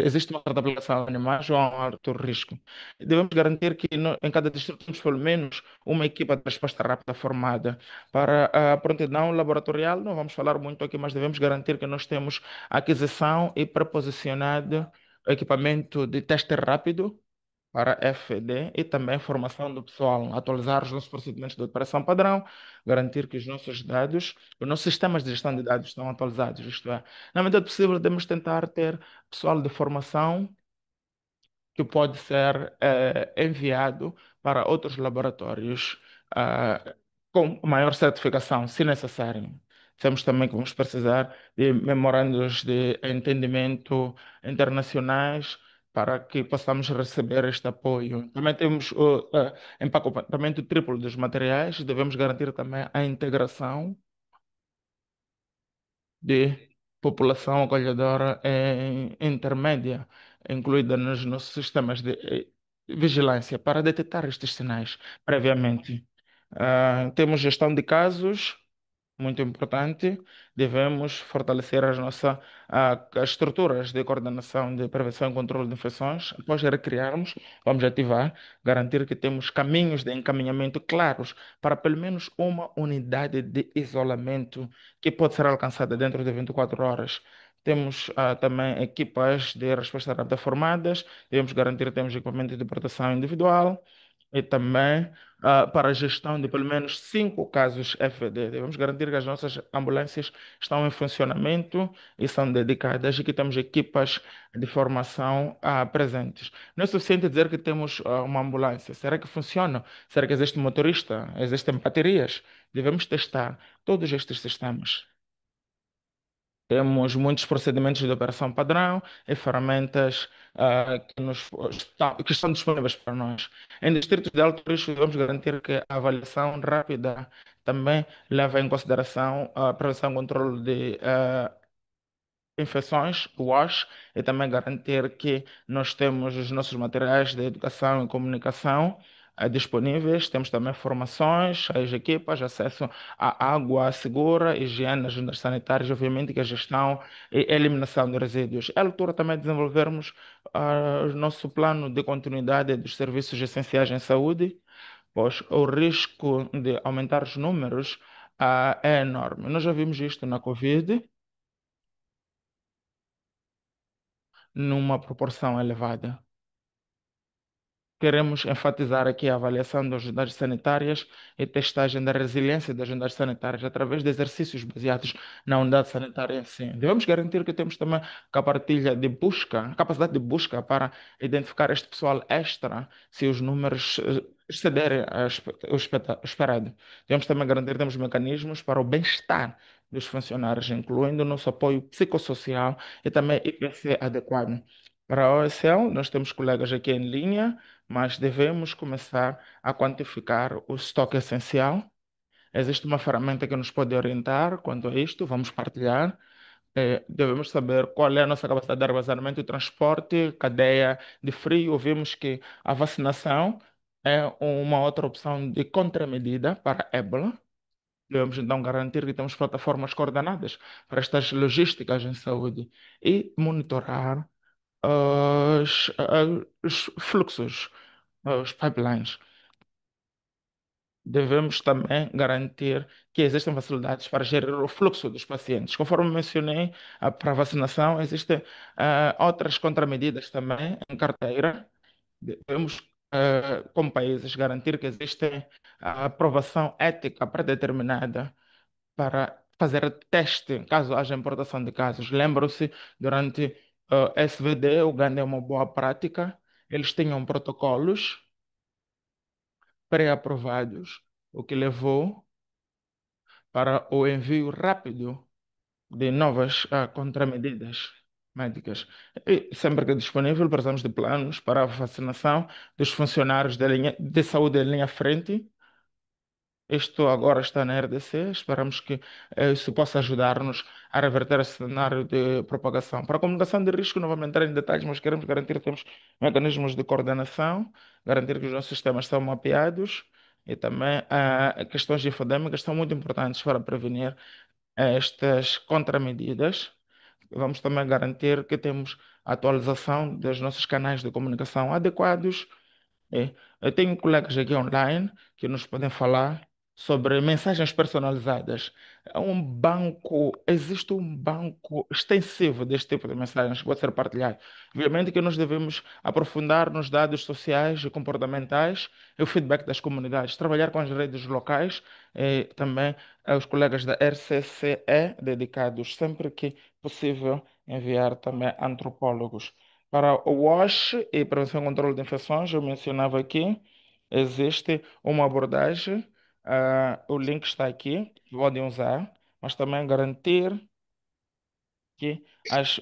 existe uma certa aplicação a animais ou a um alto risco. Devemos garantir que em cada distrito temos pelo menos uma equipa de resposta rápida formada. Para a prontidão laboratorial, não vamos falar muito aqui, mas devemos garantir que nós temos aquisição e preposicionado equipamento de teste rápido para FD e também formação do pessoal, atualizar os nossos procedimentos de operação padrão, garantir que os nossos dados, os nossos sistemas de gestão de dados estão atualizados, isto é, na medida do possível, devemos tentar ter pessoal de formação que pode ser enviado para outros laboratórios com maior certificação, se necessário. Temos também que vamos precisar de memorandos de entendimento internacionais para que possamos receber este apoio. Também temos o empacotamento triplo dos materiais, devemos garantir também a integração de população acolhedora intermédia, incluída nos nossos sistemas de vigilância, para detectar estes sinais previamente. Temos gestão de casos, muito importante. Devemos fortalecer as estruturas de coordenação de prevenção e controle de infecções. Após recriarmos, vamos ativar, garantir que temos caminhos de encaminhamento claros para pelo menos uma unidade de isolamento que pode ser alcançada dentro de 24 horas. Temos também equipas de resposta rápida formadas, devemos garantir que temos equipamento de proteção individual e também para a gestão de pelo menos 5 casos FD. Devemos garantir que as nossas ambulâncias estão em funcionamento e são dedicadas e que temos equipas de formação presentes. Não é suficiente dizer que temos uma ambulância. Será que funciona? Será que existe motorista? Existem baterias? Devemos testar todos estes sistemas. Temos muitos procedimentos de operação padrão e ferramentas que estão disponíveis para nós. Em distritos de alto risco, vamos garantir que a avaliação rápida também leva em consideração a prevenção e controle de infecções, o WASH, e também garantir que nós temos os nossos materiais de educação e comunicação disponíveis. Temos também formações às equipas, acesso à água segura, higiene nas unidades sanitárias, obviamente que a gestão e eliminação de resíduos. É a altura também de desenvolvermos o nosso plano de continuidade dos serviços essenciais em saúde, pois o risco de aumentar os números é enorme. Nós já vimos isto na Covid, numa proporção elevada. Queremos enfatizar aqui a avaliação das unidades sanitárias e testagem da resiliência das unidades sanitárias através de exercícios baseados na unidade sanitária em si. Devemos garantir que temos também capacidade de busca para identificar este pessoal extra se os números excederem o esperado. Devemos também garantir que temos mecanismos para o bem-estar dos funcionários, incluindo o nosso apoio psicossocial e também IPC adequado. Para a OSL, nós temos colegas aqui em linha, mas devemos começar a quantificar o estoque essencial. Existe uma ferramenta que nos pode orientar quanto a isto, vamos partilhar. Devemos saber qual é a nossa capacidade de armazenamento e transporte, cadeia de frio. Vimos que a vacinação é uma outra opção de contramedida para a ébola. Devemos então garantir que temos plataformas coordenadas para estas logísticas em saúde e monitorar os fluxos, os pipelines. Devemos também garantir que existem facilidades para gerir o fluxo dos pacientes. Conforme mencionei, para a vacinação, existem outras contramedidas também em carteira. Devemos, como países, garantir que existe a aprovação ética predeterminada para fazer teste caso haja importação de casos. Lembram-se, durante SVD, o Uganda é uma boa prática, eles tinham protocolos pré-aprovados, o que levou para o envio rápido de novas contramedidas médicas. E sempre que é disponível, precisamos de planos para a vacinação dos funcionários de saúde em linha frente. Isto agora está na RDC, esperamos que isso possa ajudar-nos a reverter esse cenário de propagação. Para a comunicação de risco, não vamos entrar em detalhes, mas queremos garantir que temos mecanismos de coordenação, garantir que os nossos sistemas são mapeados e também questões infodêmicas são muito importantes para prevenir estas contramedidas. Vamos também garantir que temos a atualização dos nossos canais de comunicação adequados. Eu tenho colegas aqui online que nos podem falar sobre mensagens personalizadas. Existe um banco extensivo deste tipo de mensagens que pode ser partilhado. Obviamente que nós devemos aprofundar nos dados sociais e comportamentais e o feedback das comunidades, trabalhar com as redes locais e também os colegas da RCCE dedicados sempre que possível enviar também antropólogos. Para o WASH e prevenção e controle de infecções, eu mencionava aqui, existe uma abordagem, o link está aqui, podem usar, mas também garantir que as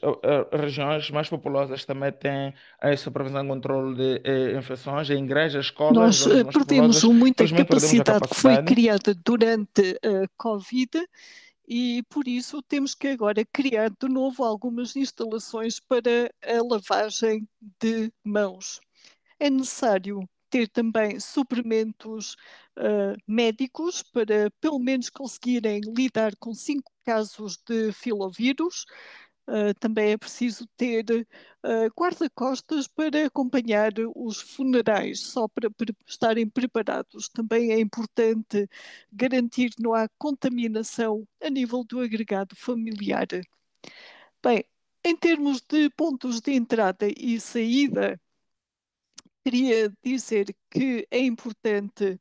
regiões mais populosas também têm essa prevenção e controle de infecções, em igrejas, escolas, Nós zonas mais perdemos populosas, muita felizmente perdemos a capacidade que foi capacidade. criada durante a Covid e por isso temos que agora criar de novo algumas instalações para a lavagem de mãos. É necessário ter também suplementos médicos para pelo menos conseguirem lidar com 5 casos de filovírus. Também é preciso ter guarda-costas para acompanhar os funerais, só para estarem preparados. Também é importante garantir que não há contaminação a nível do agregado familiar. Bem, em termos de pontos de entrada e saída, queria dizer que é importante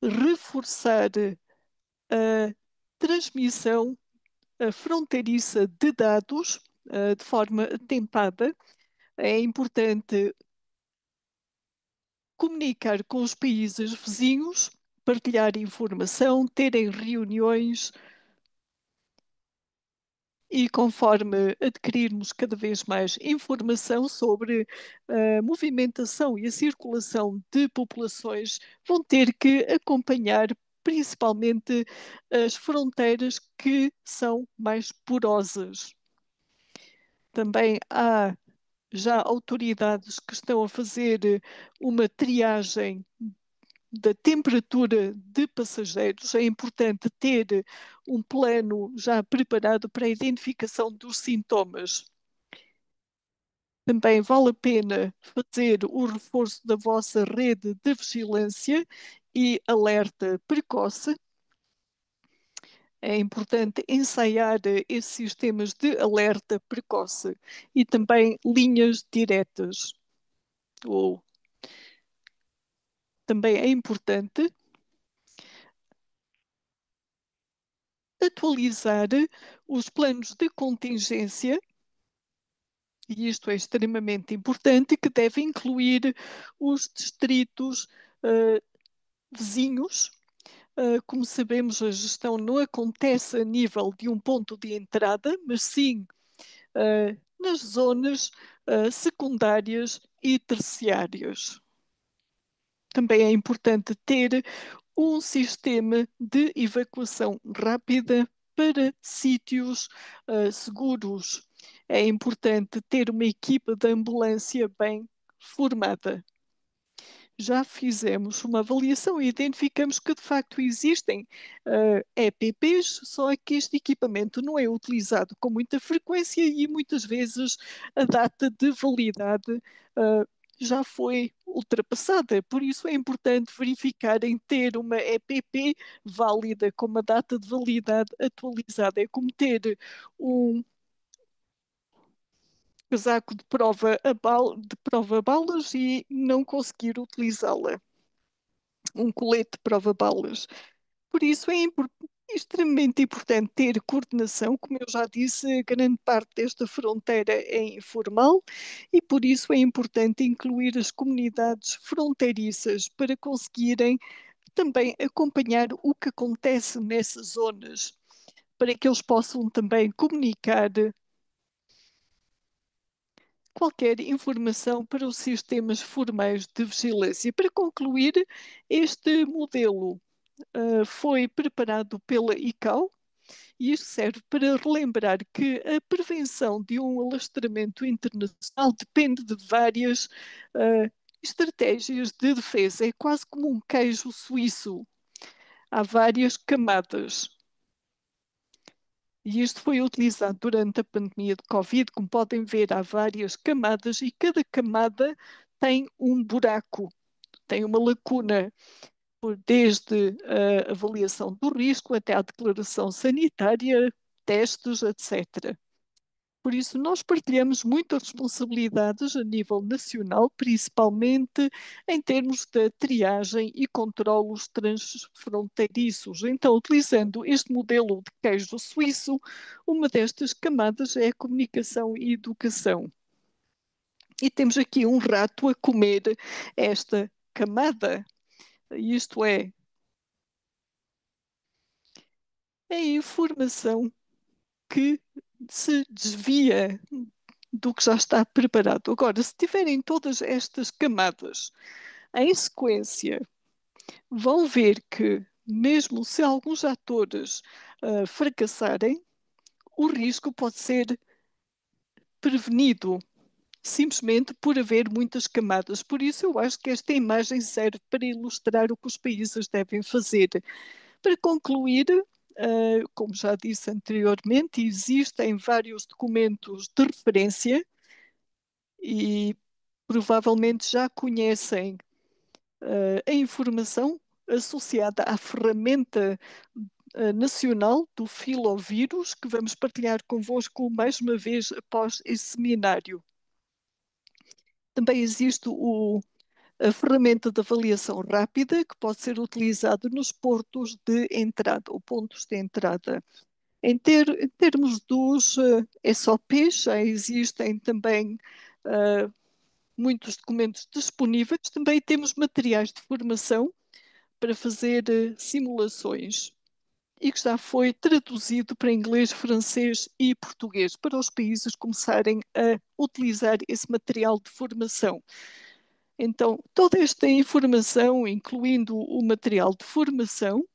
reforçar a transmissão fronteiriça de dados de forma atempada. É importante comunicar com os países vizinhos, partilhar informação, terem reuniões e conforme adquirirmos cada vez mais informação sobre a movimentação e a circulação de populações, vão ter que acompanhar principalmente as fronteiras que são mais porosas. Também há já autoridades que estão a fazer uma triagem da temperatura de passageiros. É importante ter um plano já preparado para a identificação dos sintomas. Também vale a pena fazer o reforço da vossa rede de vigilância e alerta precoce. É importante ensaiar esses sistemas de alerta precoce e também linhas diretas. Ou também é importante atualizar os planos de contingência, e isto é extremamente importante, que deve incluir os distritos vizinhos. Como sabemos, a gestão não acontece a nível de um ponto de entrada, mas sim nas zonas secundárias e terciárias. Também é importante ter um sistema de evacuação rápida para sítios seguros. É importante ter uma equipa de ambulância bem formada. Já fizemos uma avaliação e identificamos que de facto existem EPPs, só que este equipamento não é utilizado com muita frequência e muitas vezes a data de validade uh, já foi ultrapassada. Por isso é importante verificar em ter uma EPP válida com uma data de validade atualizada. É como ter um casaco de prova balas e não conseguir utilizá-la, um colete de prova-balas. Por isso é extremamente importante ter coordenação. Como eu já disse, grande parte desta fronteira é informal e por isso é importante incluir as comunidades fronteiriças para conseguirem também acompanhar o que acontece nessas zonas, para que eles possam também comunicar qualquer informação para os sistemas formais de vigilância. Para concluir, este modelo foi preparado pela ICAO e isto serve para relembrar que a prevenção de um alastramento internacional depende de várias estratégias de defesa. É quase como um queijo suíço. Há várias camadas. E isto foi utilizado durante a pandemia de Covid. Como podem ver, há várias camadas e cada camada tem um buraco, tem uma lacuna, desde a avaliação do risco até à declaração sanitária, testes, etc. Por isso, nós partilhamos muitas responsabilidades a nível nacional, principalmente em termos de triagem e controlos transfronteiriços. Então, utilizando este modelo de queijo suíço, uma destas camadas é a comunicação e educação. E temos aqui um rato a comer esta camada. Isto é, a informação que se desvia do que já está preparado. Agora, se tiverem todas estas camadas em sequência, vão ver que, mesmo se alguns atores fracassarem, o risco pode ser prevenido simplesmente por haver muitas camadas. Por isso, eu acho que esta imagem serve para ilustrar o que os países devem fazer. Para concluir, como já disse anteriormente, existem vários documentos de referência e provavelmente já conhecem a informação associada à ferramenta nacional do filovírus, que vamos partilhar convosco mais uma vez após esse seminário. Também existe a ferramenta de avaliação rápida, que pode ser utilizada nos portos de entrada, ou pontos de entrada. Em termos dos SOPs, já existem também muitos documentos disponíveis. Também temos materiais de formação para fazer simulações e que já foi traduzido para inglês, francês e português, para os países começarem a utilizar esse material de formação. Então, toda esta informação, incluindo o material de formação,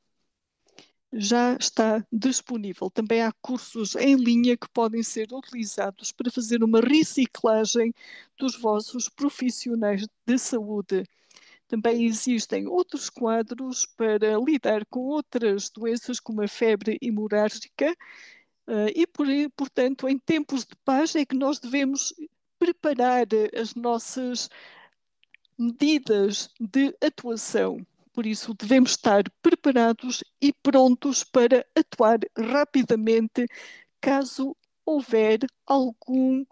já está disponível. Também há cursos em linha que podem ser utilizados para fazer uma reciclagem dos vossos profissionais de saúde. Também existem outros quadros para lidar com outras doenças, como a febre hemorrágica, portanto, em tempos de paz é que nós devemos preparar as nossas medidas de atuação. Por isso, devemos estar preparados e prontos para atuar rapidamente caso houver algum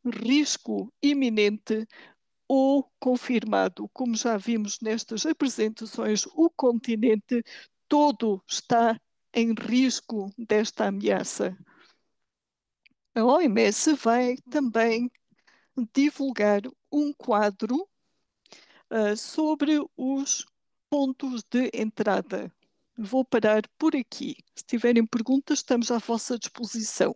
risco iminente ou confirmado. Como já vimos nestas apresentações, o continente todo está em risco desta ameaça. A OMS vai também divulgar um quadro sobre os pontos de entrada. Vou parar por aqui. Se tiverem perguntas, estamos à vossa disposição.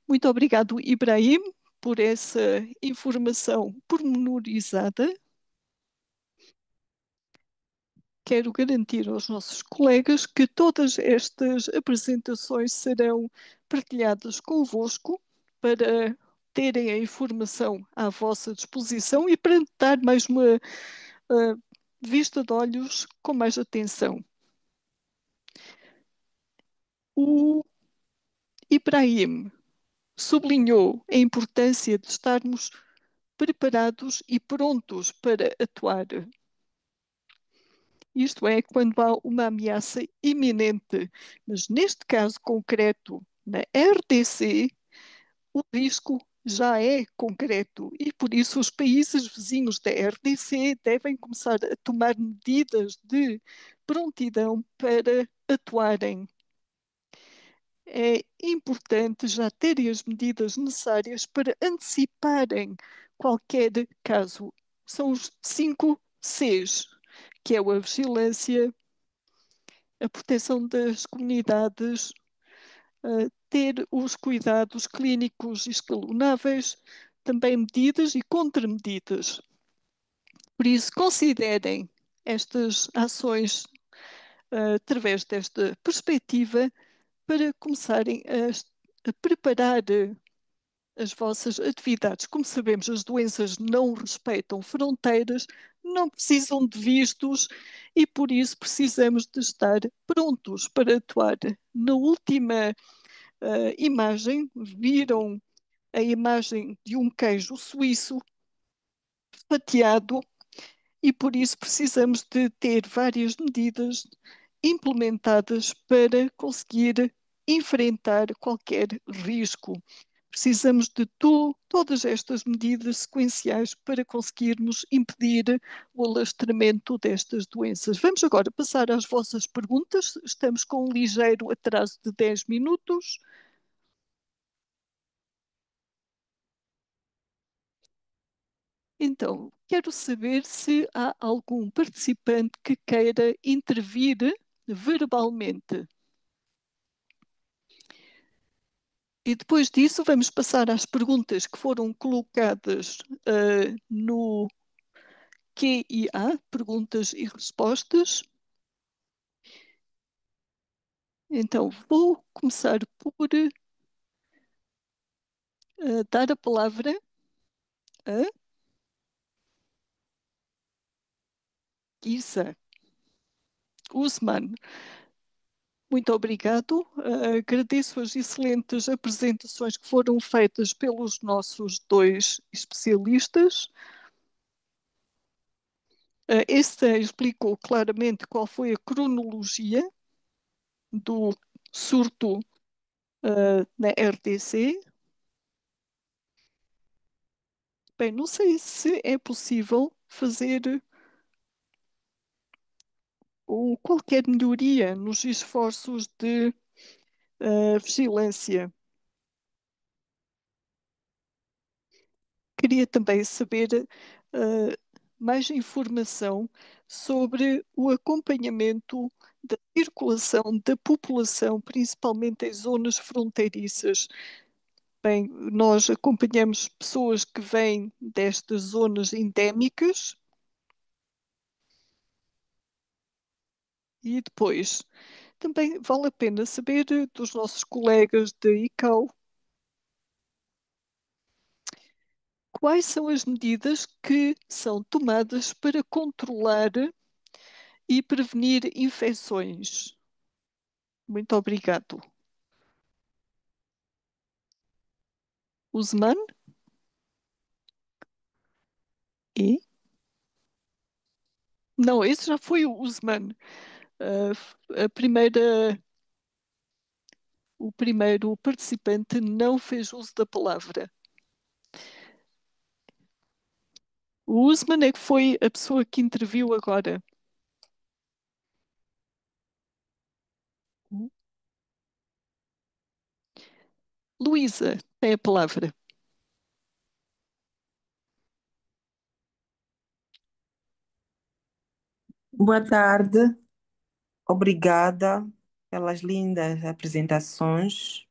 Muito obrigado, Ibrahim, por essa informação pormenorizada. Quero garantir aos nossos colegas que todas estas apresentações serão partilhadas convosco para terem a informação à vossa disposição e para dar mais uma vista de olhos com mais atenção. O Ibrahim sublinhou a importância de estarmos preparados e prontos para atuar. Isto é, quando há uma ameaça iminente. Mas neste caso concreto, na RDC, o risco já é concreto e por isso os países vizinhos da RDC devem começar a tomar medidas de prontidão para atuarem. É importante já terem as medidas necessárias para anteciparem qualquer caso. São os 5 Cs, que é a vigilância, a proteção das comunidades, ter os cuidados clínicos escalonáveis, também medidas e contramedidas. Por isso, considerem estas ações através desta perspectiva para começarem a preparar as vossas atividades. Como sabemos, as doenças não respeitam fronteiras, não precisam de vistos e por isso precisamos de estar prontos para atuar. Na última imagem, viram a imagem de um queijo suíço fatiado e por isso precisamos de ter várias medidas implementadas para conseguir enfrentar qualquer risco. Precisamos de todas estas medidas sequenciais para conseguirmos impedir o alastramento destas doenças. Vamos agora passar às vossas perguntas. Estamos com um ligeiro atraso de 10 minutos. Então, quero saber se há algum participante que queira intervir verbalmente. E depois disso, vamos passar às perguntas que foram colocadas no QIA, perguntas e respostas. Então, vou começar por dar a palavra a Isa Usman. Muito obrigado. Agradeço as excelentes apresentações que foram feitas pelos nossos dois especialistas. Este explicou claramente qual foi a cronologia do surto na RDC. Bem, não sei se é possível fazer qualquer melhoria nos esforços de vigilância. Queria também saber mais informação sobre o acompanhamento da circulação da população, principalmente em zonas fronteiriças. Bem, nós acompanhamos pessoas que vêm destas zonas endémicas e depois Também vale a pena saber dos nossos colegas da ICAO quais são as medidas que são tomadas para controlar e prevenir infecções. Muito obrigado. Usman? E? Não, esse já foi o Usman. A primeira, o primeiro participante não fez uso da palavra. O Usman é que foi a pessoa que interviu agora. Luísa, tem a palavra. Boa tarde, obrigada pelas lindas apresentações.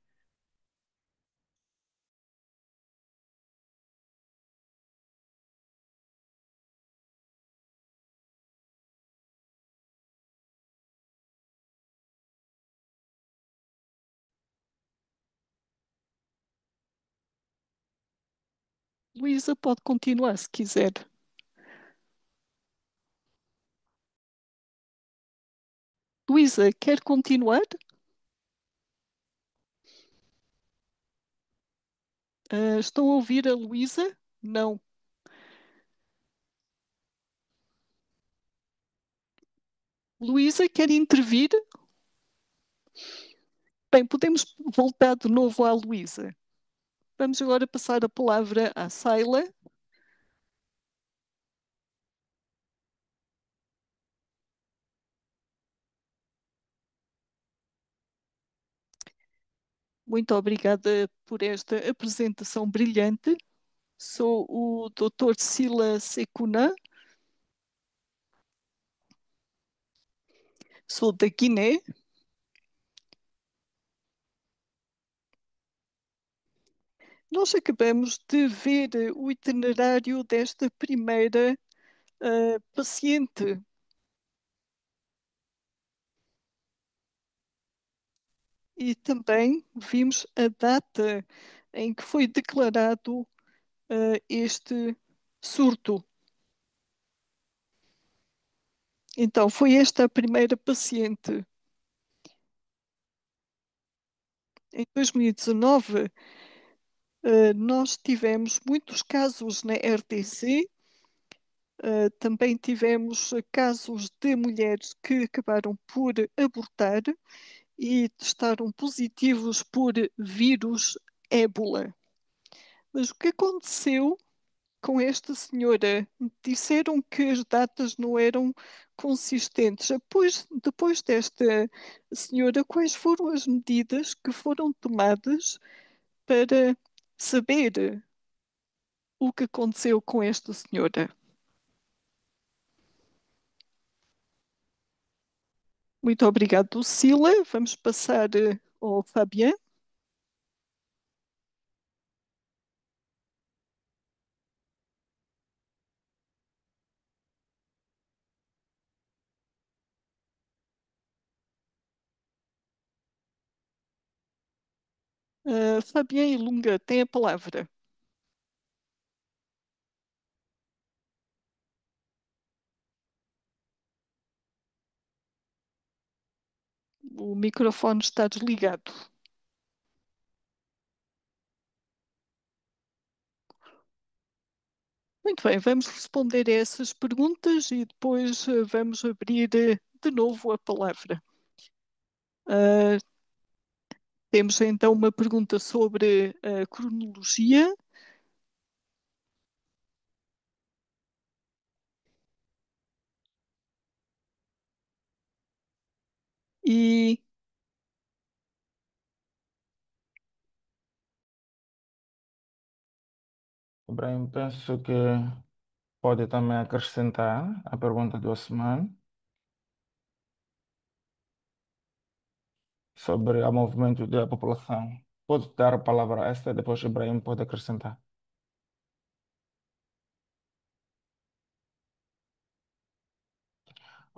Luísa pode continuar se quiser. Luísa, quer continuar? Estão a ouvir a Luísa? Não. Luísa, quer intervir? Bem, podemos voltar de novo à Luísa. Vamos agora passar a palavra à Saila. Muito obrigada por esta apresentação brilhante. Sou o Dr. Sila Sekuna, sou da Guiné. Nós acabamos de ver o itinerário desta primeira paciente e também vimos a data em que foi declarado este surto. Então, foi esta a primeira paciente. Em 2019, nós tivemos muitos casos na RTC, também tivemos casos de mulheres que acabaram por abortar e testaram positivos por vírus ébola. Mas o que aconteceu com esta senhora? Disseram que as datas não eram consistentes. Depois desta senhora, quais foram as medidas que foram tomadas para saber o que aconteceu com esta senhora? Muito obrigado, Sila. Vamos passar ao Fabien. Fabien e Lunga têm a palavra. O microfone está desligado. Muito bem, vamos responder a essas perguntas e depois vamos abrir de novo a palavra. Ah, temos então uma pergunta sobre a cronologia e Ibrahim, penso que pode também acrescentar a pergunta do Osman sobre o movimento da população. Pode dar a palavra a esta, depois Ibrahim pode acrescentar.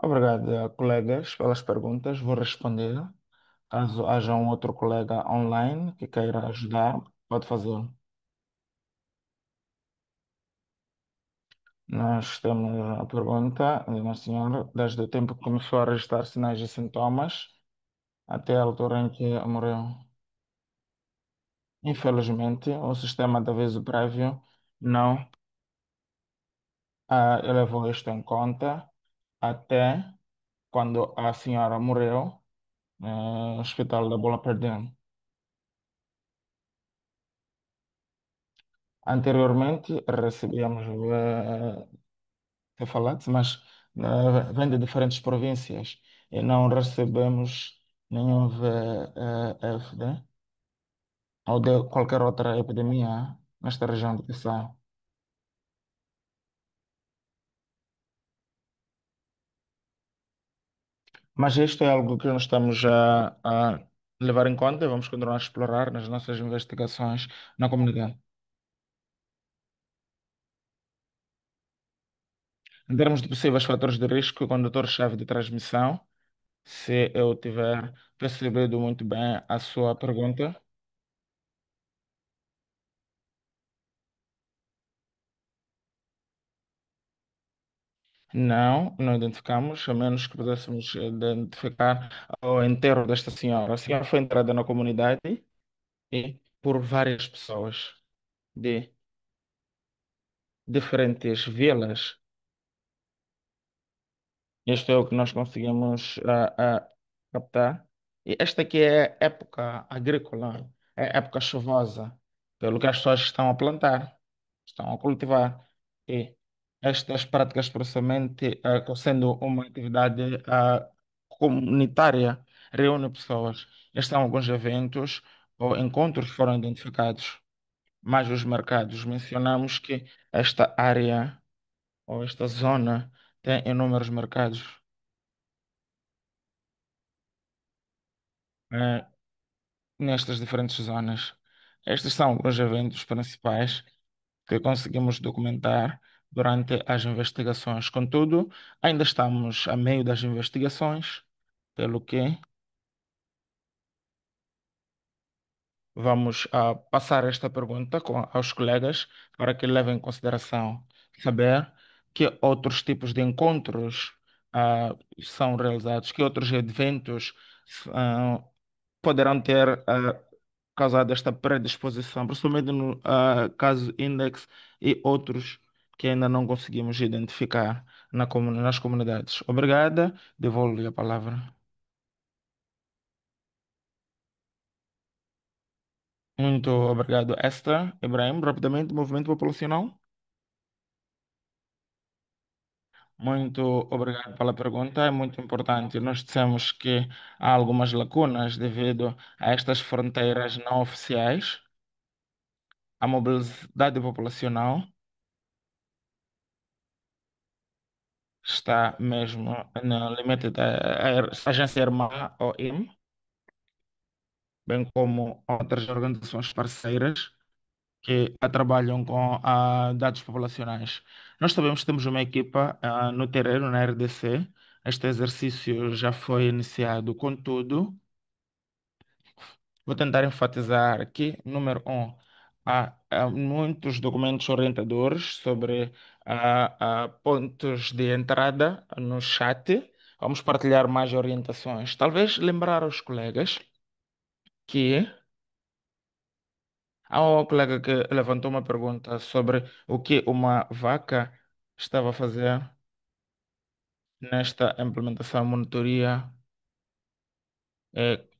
Obrigado, colegas, pelas perguntas. Vou responder. Caso haja um outro colega online que queira ajudar, pode fazê-lo. Nós temos a pergunta de uma senhora, desde o tempo que começou a registrar sinais e sintomas até a altura em que morreu. Infelizmente, o sistema de aviso prévio não levou isto em conta até quando a senhora morreu no Hospital da Bola Perdão. Anteriormente, recebíamos cefaletes, mas vem de diferentes províncias e não recebemos nenhum VFD ou de qualquer outra epidemia nesta região de Bissau. Mas isto é algo que nós estamos a levar em conta e vamos continuar a explorar nas nossas investigações na comunidade. Em termos de possíveis fatores de risco, condutor-chave de transmissão, se eu tiver percebido muito bem a sua pergunta, não identificamos, a menos que pudéssemos identificar o enterro desta senhora. A senhora foi enterrada na comunidade e por várias pessoas de diferentes vilas. Isto é o que nós conseguimos captar. E esta aqui é época agrícola, é época chuvosa, pelo que as pessoas estão a plantar, estão a cultivar. E estas práticas, precisamente, sendo uma atividade comunitária, reúne pessoas. Estes são alguns eventos ou encontros que foram identificados. Mas os mercados, mencionamos que esta área ou esta zona tem inúmeros mercados. eh, Nestas diferentes zonas. Estes são alguns eventos principais que conseguimos documentar durante as investigações. Contudo, ainda estamos a meio das investigações, pelo que vamos passar esta pergunta aos colegas para que levem em consideração saber que outros tipos de encontros são realizados, que outros eventos ah, poderão ter causado esta predisposição, principalmente no caso Index e outros que ainda não conseguimos identificar nas comunidades. Obrigada, devolvo-lhe a palavra. Muito obrigado, Esther. Ibrahim, rapidamente, movimento populacional. Muito obrigado pela pergunta, é muito importante. Nós dissemos que há algumas lacunas devido a estas fronteiras não oficiais, a mobilidade populacional está mesmo no limite da Agência Irmã OIM, bem como outras organizações parceiras que trabalham com dados populacionais. Nós sabemos que temos uma equipa no terreno, na RDC. Este exercício já foi iniciado, contudo, vou tentar enfatizar aqui, número um, há muitos documentos orientadores sobre pontos de entrada no chat. Vamos partilhar mais orientações. Talvez lembrar aos colegas que há um colega que levantou uma pergunta sobre o que uma vaca estava a fazer nesta implementação, monitoria,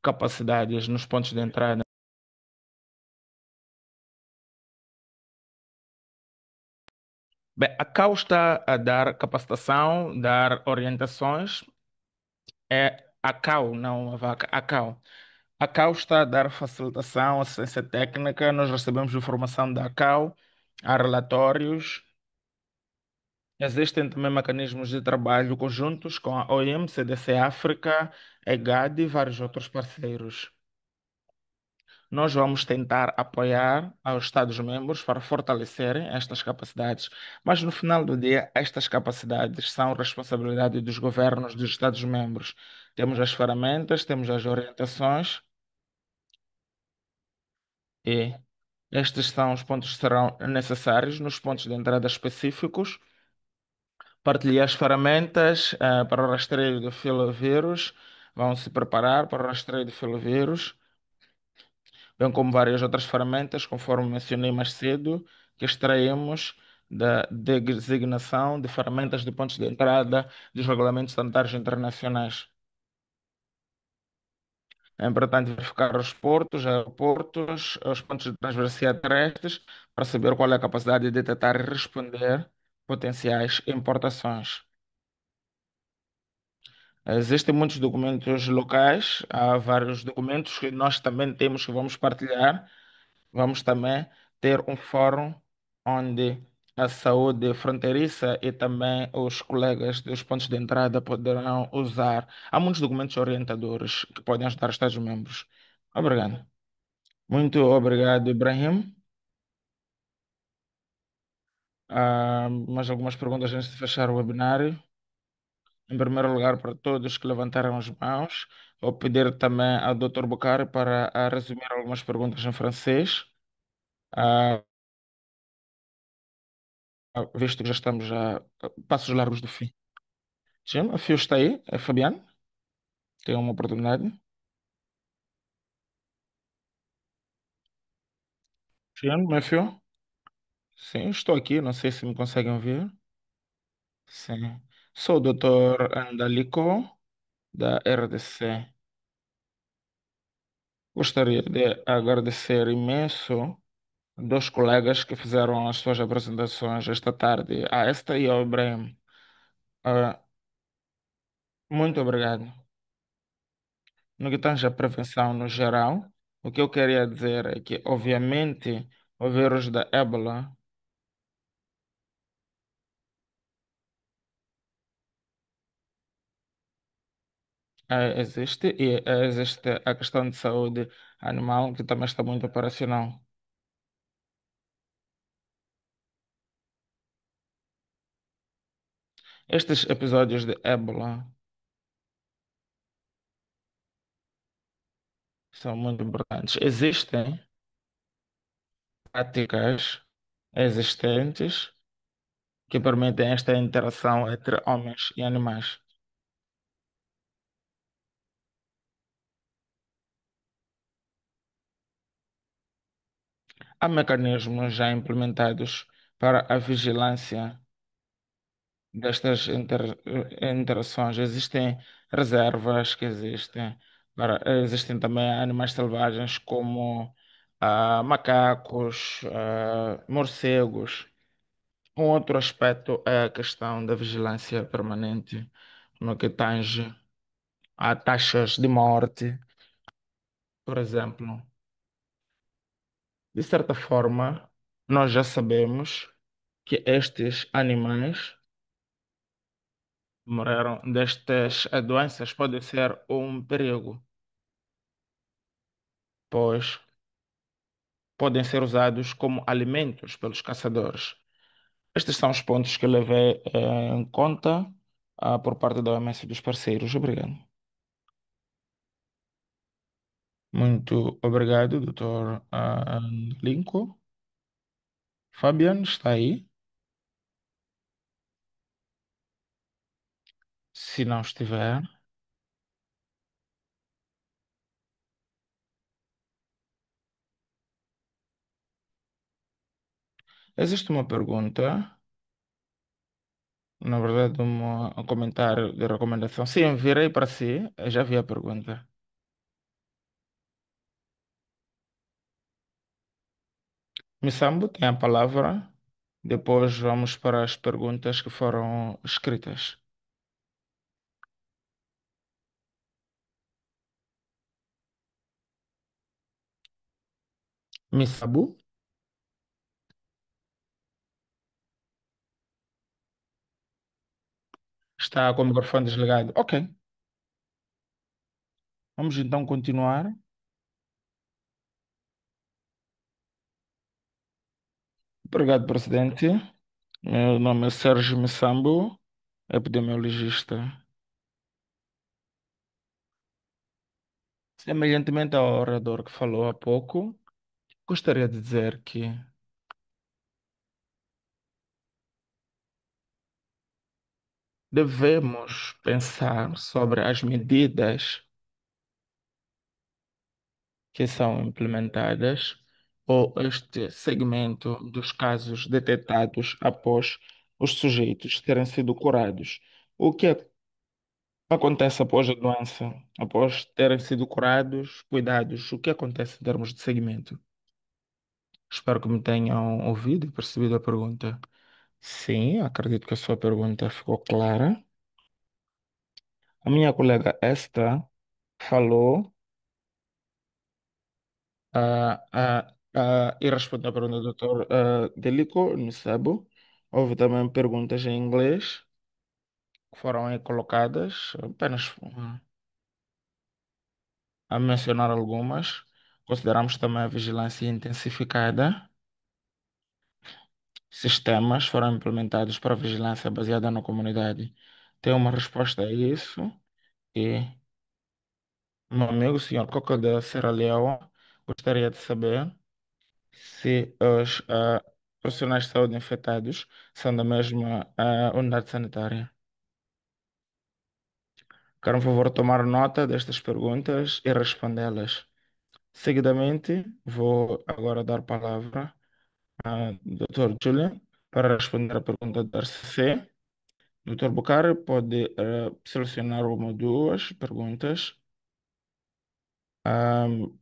capacidades nos pontos de entrada. Bem, a CAU está a dar capacitação, dar orientações. É a CAU, não a vaca, a CAU. A CAU está a dar facilitação, assistência técnica. Nós recebemos informação da CAU, há relatórios. Existem também mecanismos de trabalho conjuntos com a OIM, CDC África, EGAD e vários outros parceiros. Nós vamos tentar apoiar aos Estados-membros para fortalecerem estas capacidades, mas no final do dia, estas capacidades são responsabilidade dos governos dos Estados-membros. Temos as ferramentas, temos as orientações e estes são os pontos que serão necessários nos pontos de entrada específicos. Partilhar as ferramentas para o rastreio do filovírus. Vão se preparar para o rastreio do filovírus, bem como várias outras ferramentas, conforme mencionei mais cedo, que extraímos da designação de ferramentas de pontos de entrada dos regulamentos sanitários internacionais. É importante verificar os portos, aeroportos, os pontos de transferência terrestres, para saber qual é a capacidade de detectar e responder potenciais importações. Existem muitos documentos locais, há vários documentos que nós também temos que vamos partilhar. Vamos também ter um fórum onde a saúde fronteiriça e também os colegas dos pontos de entrada poderão usar. Há muitos documentos orientadores que podem ajudar os Estados-membros. Obrigado. Muito obrigado, Ibrahim. Mais algumas perguntas antes de fechar o webinário? Em primeiro lugar, para todos que levantaram as mãos, vou pedir também ao Dr. Bucari para resumir algumas perguntas em francês, ah, visto que já estamos a passos largos do fim. Sim, a Fio está aí, é Fabiano, tem uma oportunidade. Sim, meu Fio? Sim, estou aqui, não sei se me conseguem ouvir. Sim. Sou o Dr. Andalico, da RDC. Gostaria de agradecer imenso dois colegas que fizeram as suas apresentações esta tarde, a esta e ao Ibrahim. Ah, muito obrigado. No que tange à prevenção no geral, o que eu queria dizer é que, obviamente, o vírus da ébola existe e existe a questão de saúde animal que também está muito operacional. Estes episódios de ébola são muito importantes. Existem práticas existentes que permitem esta interação entre homens e animais. Há mecanismos já implementados para a vigilância destas interações. Existem reservas que existem. Existem também animais selvagens como macacos, morcegos. Um outro aspecto é a questão da vigilância permanente no que tange a taxas de morte, por exemplo. De certa forma, nós já sabemos que estes animais morreram destas doenças pode ser um perigo, pois podem ser usados como alimentos pelos caçadores. Estes são os pontos que eu levei em conta por parte da OMS e dos parceiros. Obrigado. Muito obrigado, Dr. Lincoln. Fabian está aí? Se não estiver, existe uma pergunta, na verdade, um comentário de recomendação. Sim, virei para si, eu já vi a pergunta. Missambo tem a palavra. Depois vamos para as perguntas que foram escritas. Missabu está com o microfone desligado. Ok, vamos então continuar. Obrigado, presidente. Meu nome é Sérgio Missambo, epidemiologista. Semelhantemente ao orador que falou há pouco, gostaria de dizer que devemos pensar sobre as medidas que são implementadas ou este segmento dos casos detectados após os sujeitos terem sido curados. O que acontece após a doença, após terem sido curados, cuidados? O que acontece em termos de segmento? Espero que me tenham ouvido e percebido a pergunta. Sim, acredito que a sua pergunta ficou clara. A minha colega Esta falou e respondeu à pergunta do Dr. Delico Nicebo. Houve também perguntas em inglês que foram aí colocadas, apenas a mencionar algumas. Consideramos também a vigilância intensificada. Sistemas foram implementados para vigilância baseada na comunidade. Tem uma resposta a isso e meu amigo, o senhor Coco da Serra Leoa, gostaria de saber se os profissionais de saúde infectados são da mesma unidade sanitária. Quero, por favor, tomar nota destas perguntas e respondê-las. Seguidamente, vou agora dar palavra ao Dr. Julian para responder a pergunta da RCC. Dr. Bucari pode selecionar uma ou duas perguntas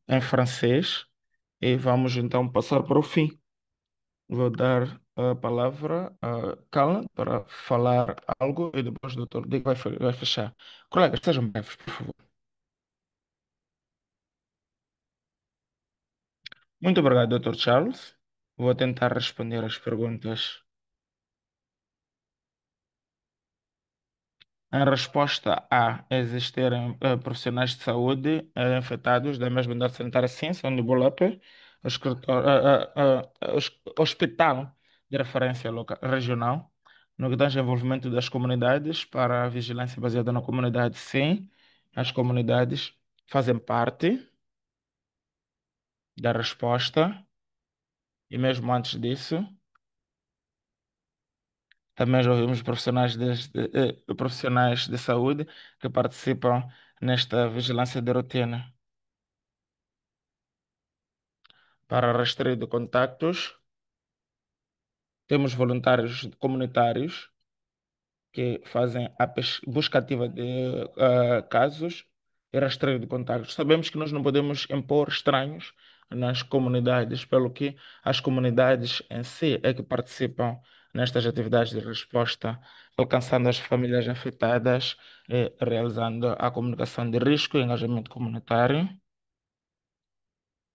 em francês e vamos então passar para o fim. Vou dar a palavra a Callan para falar algo e depois o doutor Dick vai fechar. Colegas, sejam breves, por favor. Muito obrigado, doutor Charles. Vou tentar responder as perguntas. Em resposta a existirem profissionais de saúde infectados da mesma unidade sanitária, sim, são de Bolape, hospital de referência regional. No que tange ao envolvimento das comunidades para a vigilância baseada na comunidade, sim, as comunidades fazem parte da resposta e mesmo antes disso, também já ouvimos profissionais de saúde que participam nesta vigilância de rotina. Para rastreio de contactos, temos voluntários comunitários que fazem a busca ativa de casos e rastreio de contactos. Sabemos que nós não podemos impor estranhos nas comunidades, pelo que as comunidades em si é que participam nestas atividades de resposta, alcançando as famílias afetadas e realizando a comunicação de risco e engajamento comunitário.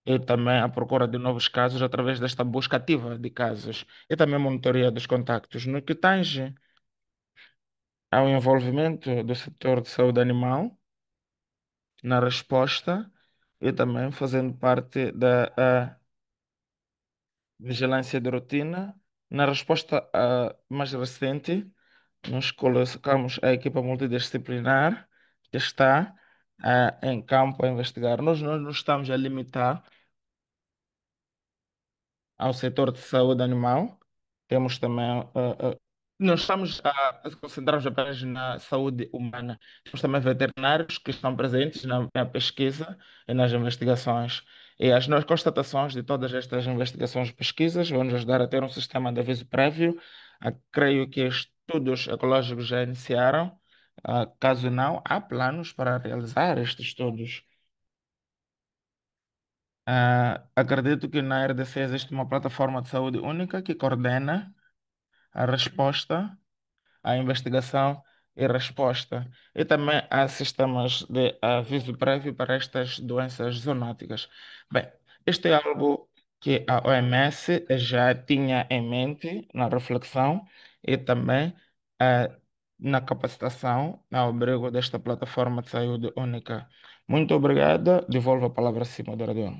E também a procura de novos casos através desta busca ativa de casos e também monitoria dos contactos. No que tange ao envolvimento do setor de saúde animal na resposta e também fazendo parte da vigilância de rotina. Na resposta mais recente, nós colocamos a equipa multidisciplinar que está em campo a investigar. Nós não nos estamos a limitar ao setor de saúde animal. Temos também, não estamos a concentrar-nos apenas na saúde humana. Temos também veterinários que estão presentes na pesquisa e nas investigações. E as nossas constatações de todas estas investigações e pesquisas vão nos ajudar a ter um sistema de aviso prévio. Creio que estudos ecológicos já iniciaram. Caso não, há planos para realizar estes estudos. Acredito que na RDC existe uma plataforma de saúde única que coordena a resposta, a investigação e resposta. E também há sistemas de aviso prévio para estas doenças zoonóticas. Bem, isto é algo que a OMS já tinha em mente na reflexão e também ah, na capacitação ao abrigo desta plataforma de saúde única. Muito obrigado. Devolvo a palavra a si, moderador.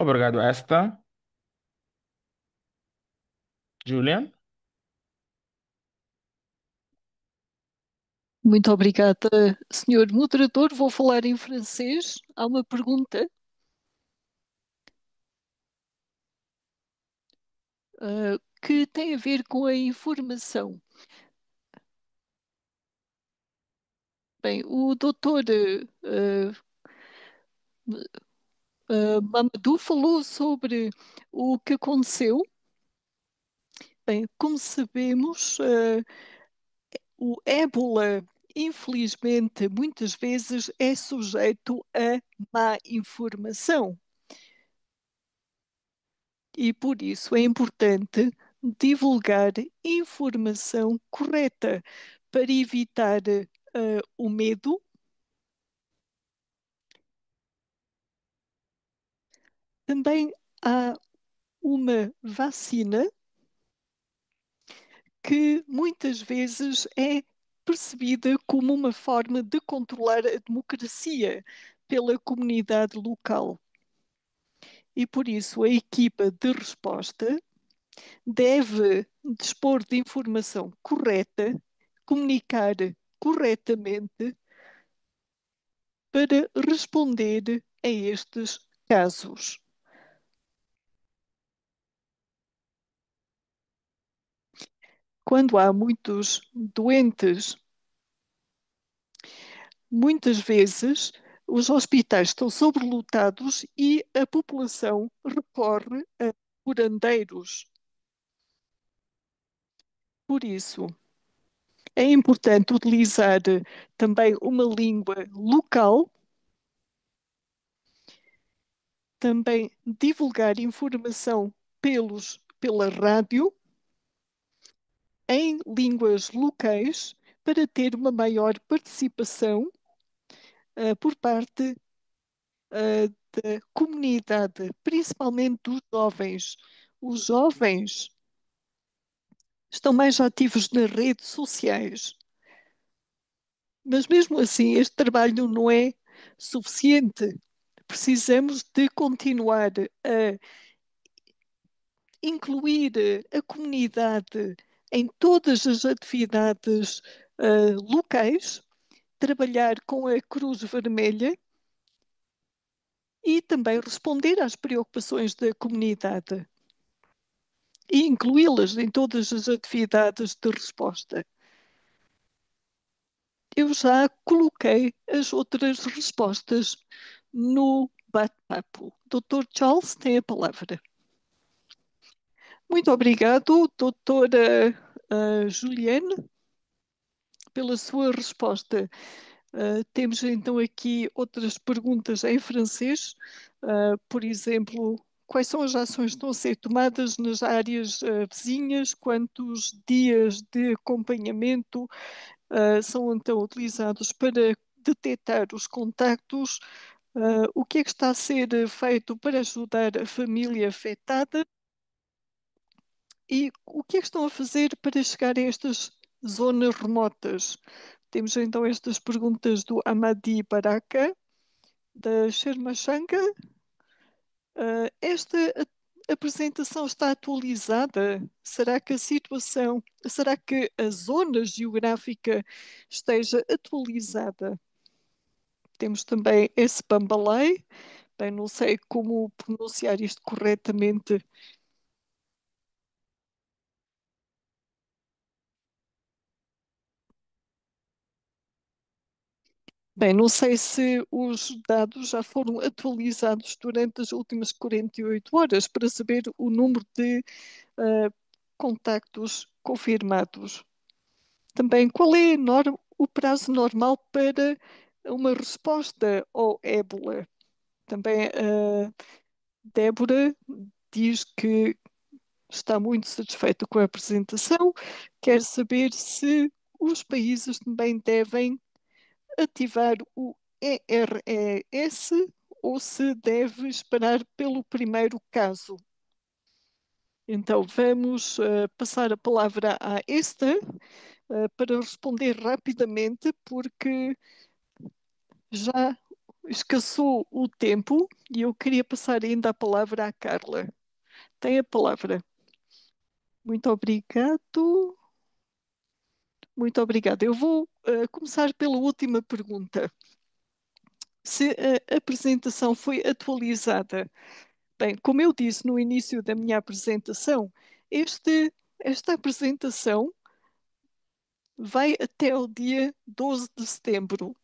Obrigado, Esther. Julian? Muito obrigada, senhor moderador. Vou falar em francês. Há uma pergunta, que tem a ver com a informação. Bem, o doutor Mamadou falou sobre o que aconteceu. Bem, como sabemos, o ébola, infelizmente, muitas vezes é sujeito a má informação. E por isso é importante divulgar informação correta para evitar o medo. Também há uma vacina que muitas vezes é percebida como uma forma de controlar a democracia pela comunidade local. E por isso a equipa de resposta deve dispor de informação correta, comunicar corretamente para responder a estes casos. Quando há muitos doentes, muitas vezes os hospitais estão sobrelotados e a população recorre a curandeiros. Por isso, é importante utilizar também uma língua local, também divulgar informação pela rádio em línguas locais para ter uma maior participação por parte da comunidade, principalmente dos jovens. Os jovens estão mais ativos nas redes sociais, mas mesmo assim este trabalho não é suficiente. Precisamos de continuar a incluir a comunidade em todas as atividades locais, trabalhar com a Cruz Vermelha e também responder às preocupações da comunidade e incluí-las em todas as atividades de resposta. Eu já coloquei as outras respostas no bate-papo. Dr. Charles tem a palavra. Muito obrigado, doutora Juliane, pela sua resposta. Temos então aqui outras perguntas em francês. Por exemplo, quais são as ações que estão a ser tomadas nas áreas vizinhas? Quantos dias de acompanhamento são então utilizados para detectar os contactos? O que é que está a ser feito para ajudar a família afetada? E o que é que estão a fazer para chegar a estas zonas remotas? Temos então estas perguntas do Amadi Baraka, da Shermachanga. Esta apresentação está atualizada? Será que a zona geográfica esteja atualizada? Temos também esse Bambalai, bem, não sei como pronunciar isto corretamente. Bem, não sei se os dados já foram atualizados durante as últimas 48 horas para saber o número de contactos confirmados. Também, qual é o prazo normal para uma resposta ao ébola? Também a Débora diz que está muito satisfeita com a apresentação, quer saber se os países também devem ativar o ERES ou se deve esperar pelo primeiro caso. Então, vamos passar a palavra à Esther para responder rapidamente, porque já escassou o tempo e eu queria passar ainda a palavra à Carla. Tem a palavra. Muito obrigado. Muito obrigada. Eu vou começar pela última pergunta. Se a apresentação foi atualizada. Bem, como eu disse no início da minha apresentação, esta apresentação vai até o dia 12 de setembro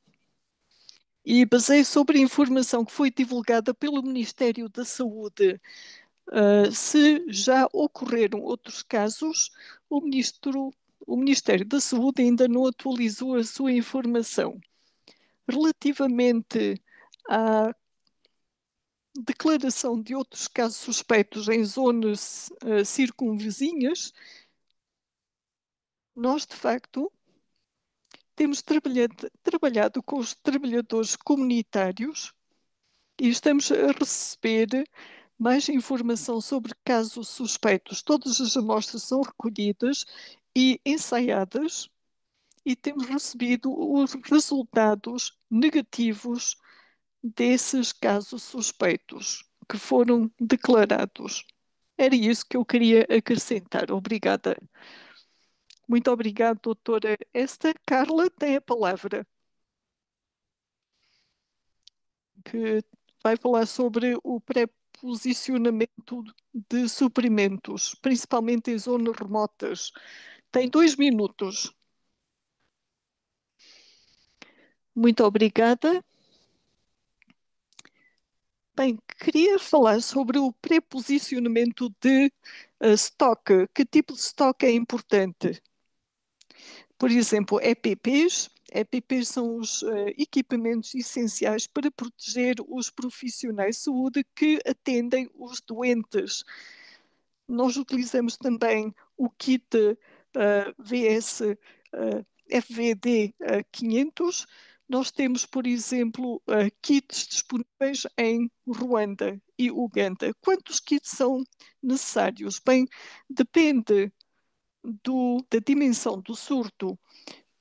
e baseia sobre a informação que foi divulgada pelo Ministério da Saúde. Se já ocorreram outros casos, o o Ministério da Saúde ainda não atualizou a sua informação. Relativamente à declaração de outros casos suspeitos em zonas circunvizinhas, nós de facto temos trabalhado com os trabalhadores comunitários e estamos a receber mais informação sobre casos suspeitos. Todas as amostras são recolhidas e ensaiadas e temos recebido os resultados negativos desses casos suspeitos que foram declarados. Era isso que eu queria acrescentar. Obrigada. Muito obrigada, doutora. Esta Carla tem a palavra, que vai falar sobre o pré-posicionamento de suprimentos, principalmente em zonas remotas. Tem 2 minutos. Muito obrigada. Bem, queria falar sobre o pré-posicionamento de estoque. Que tipo de estoque é importante? Por exemplo, EPPs. EPPs são os equipamentos essenciais para proteger os profissionais de saúde que atendem os doentes. Nós utilizamos também o kit VS FVD 500. Nós temos, por exemplo, kits disponíveis em Ruanda e Uganda. Quantos kits são necessários? Bem, depende da dimensão do surto.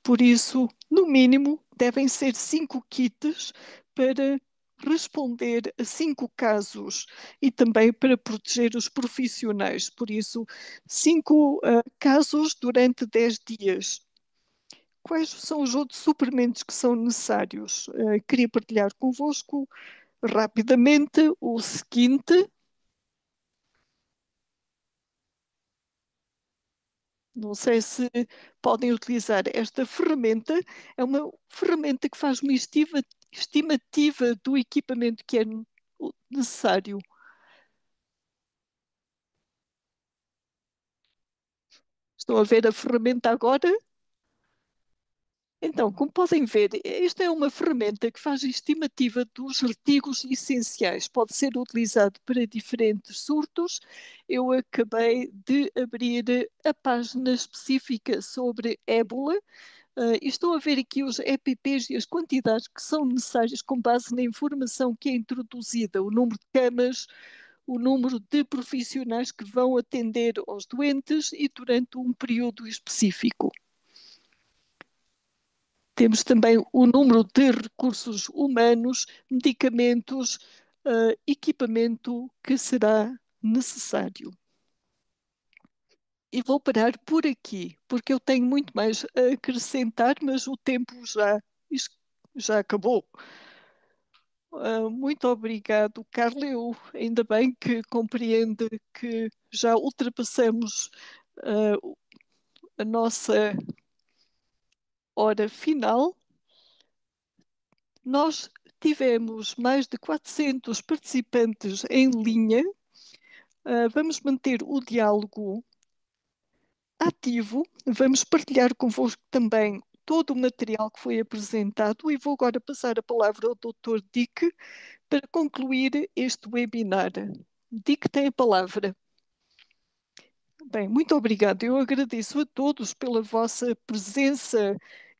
Por isso, no mínimo, devem ser 5 kits para responder a 5 casos e também para proteger os profissionais. Por isso, 5 casos durante 10 dias. Quais são os outros suplementos que são necessários? Queria partilhar convosco rapidamente o seguinte. Não sei se podem utilizar esta ferramenta. É uma ferramenta que faz uma estimativa do equipamento que é necessário. Estão a ver a ferramenta agora? Então, como podem ver, esta é uma ferramenta que faz a estimativa dos artigos essenciais. Pode ser utilizado para diferentes surtos. Eu acabei de abrir a página específica sobre ébola. E estou a ver aqui os EPPs e as quantidades que são necessárias com base na informação que é introduzida, o número de camas, o número de profissionais que vão atender aos doentes e durante um período específico. Temos também o número de recursos humanos, medicamentos, equipamento que será necessário. E vou parar por aqui, porque eu tenho muito mais a acrescentar, mas o tempo já acabou. Muito obrigado, Carla. Eu ainda bem que compreende que já ultrapassamos a nossa hora final. Nós tivemos mais de 400 participantes em linha. Vamos manter o diálogo ativo. Vamos partilhar convosco também todo o material que foi apresentado e vou agora passar a palavra ao Dr. Dick para concluir este webinar. Dick tem a palavra. Bem, muito obrigado. Eu agradeço a todos pela vossa presença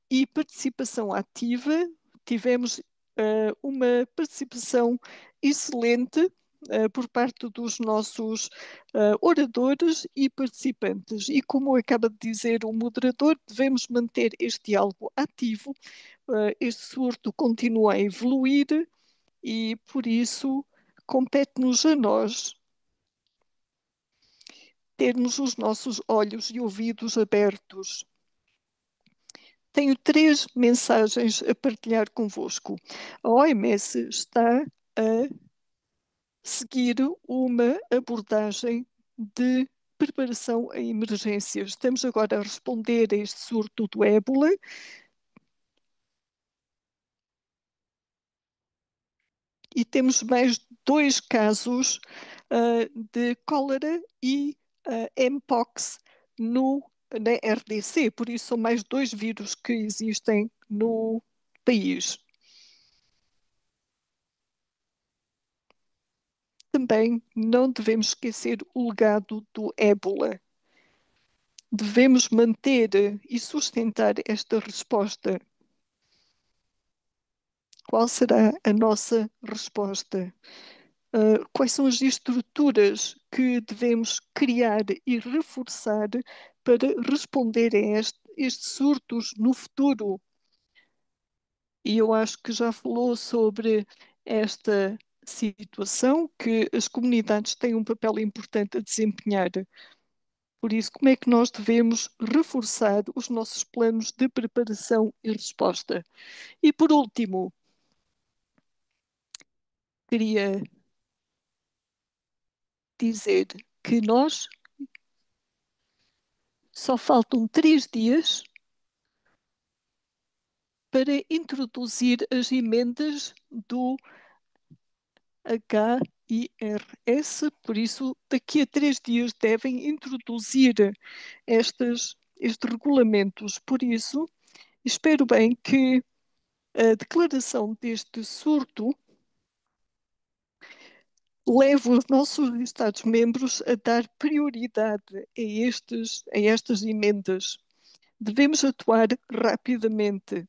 e participação ativa. Tivemos uma participação excelente por parte dos nossos oradores e participantes. E como acaba de dizer o moderador, devemos manter este diálogo ativo. Este surto continua a evoluir e por isso compete-nos a nós termos os nossos olhos e ouvidos abertos. Tenho três mensagens a partilhar convosco. A OMS está a seguir uma abordagem de preparação a emergências. Estamos agora a responder a este surto do ébola e temos mais dois casos de cólera e Mpox na RDC, por isso são mais dois vírus que existem no país. Também não devemos esquecer o legado do ébola. Devemos manter e sustentar esta resposta. Qual será a nossa resposta? Quais são as estruturas que devemos criar e reforçar para responder a estes surtos no futuro? E eu acho que já falou sobre esta situação, que as comunidades têm um papel importante a desempenhar. Por isso, como é que nós devemos reforçar os nossos planos de preparação e resposta? E por último, queria dizer que nós só faltam 3 dias para introduzir as emendas do HIRS, por isso, daqui a 3 dias devem introduzir estes regulamentos. Por isso, espero bem que a declaração deste surto leve os nossos Estados-membros a dar prioridade a estas emendas. Devemos atuar rapidamente,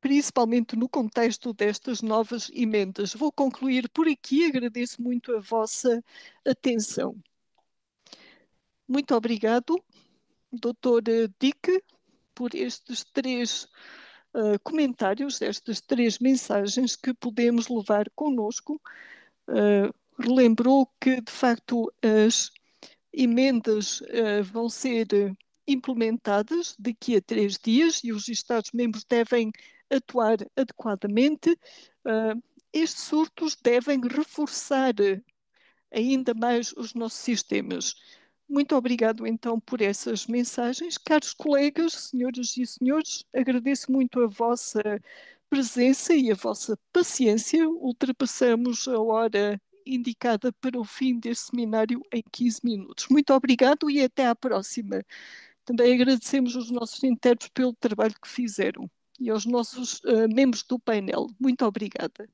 principalmente no contexto destas novas emendas. Vou concluir por aqui. Agradeço muito a vossa atenção. Muito obrigado, Dr. Dick, por estes três comentários, estas três mensagens que podemos levar connosco. Relembrou que, de facto, as emendas vão ser implementadas daqui a 3 dias e os Estados-membros devem atuar adequadamente. Estes surtos devem reforçar ainda mais os nossos sistemas. Muito obrigado então por essas mensagens. Caros colegas, senhoras e senhores, agradeço muito a vossa presença e a vossa paciência. Ultrapassamos a hora indicada para o fim deste seminário em 15 minutos. Muito obrigado e até à próxima. Também agradecemos aos nossos intérpretes pelo trabalho que fizeram e aos nossos membros do painel. Muito obrigada.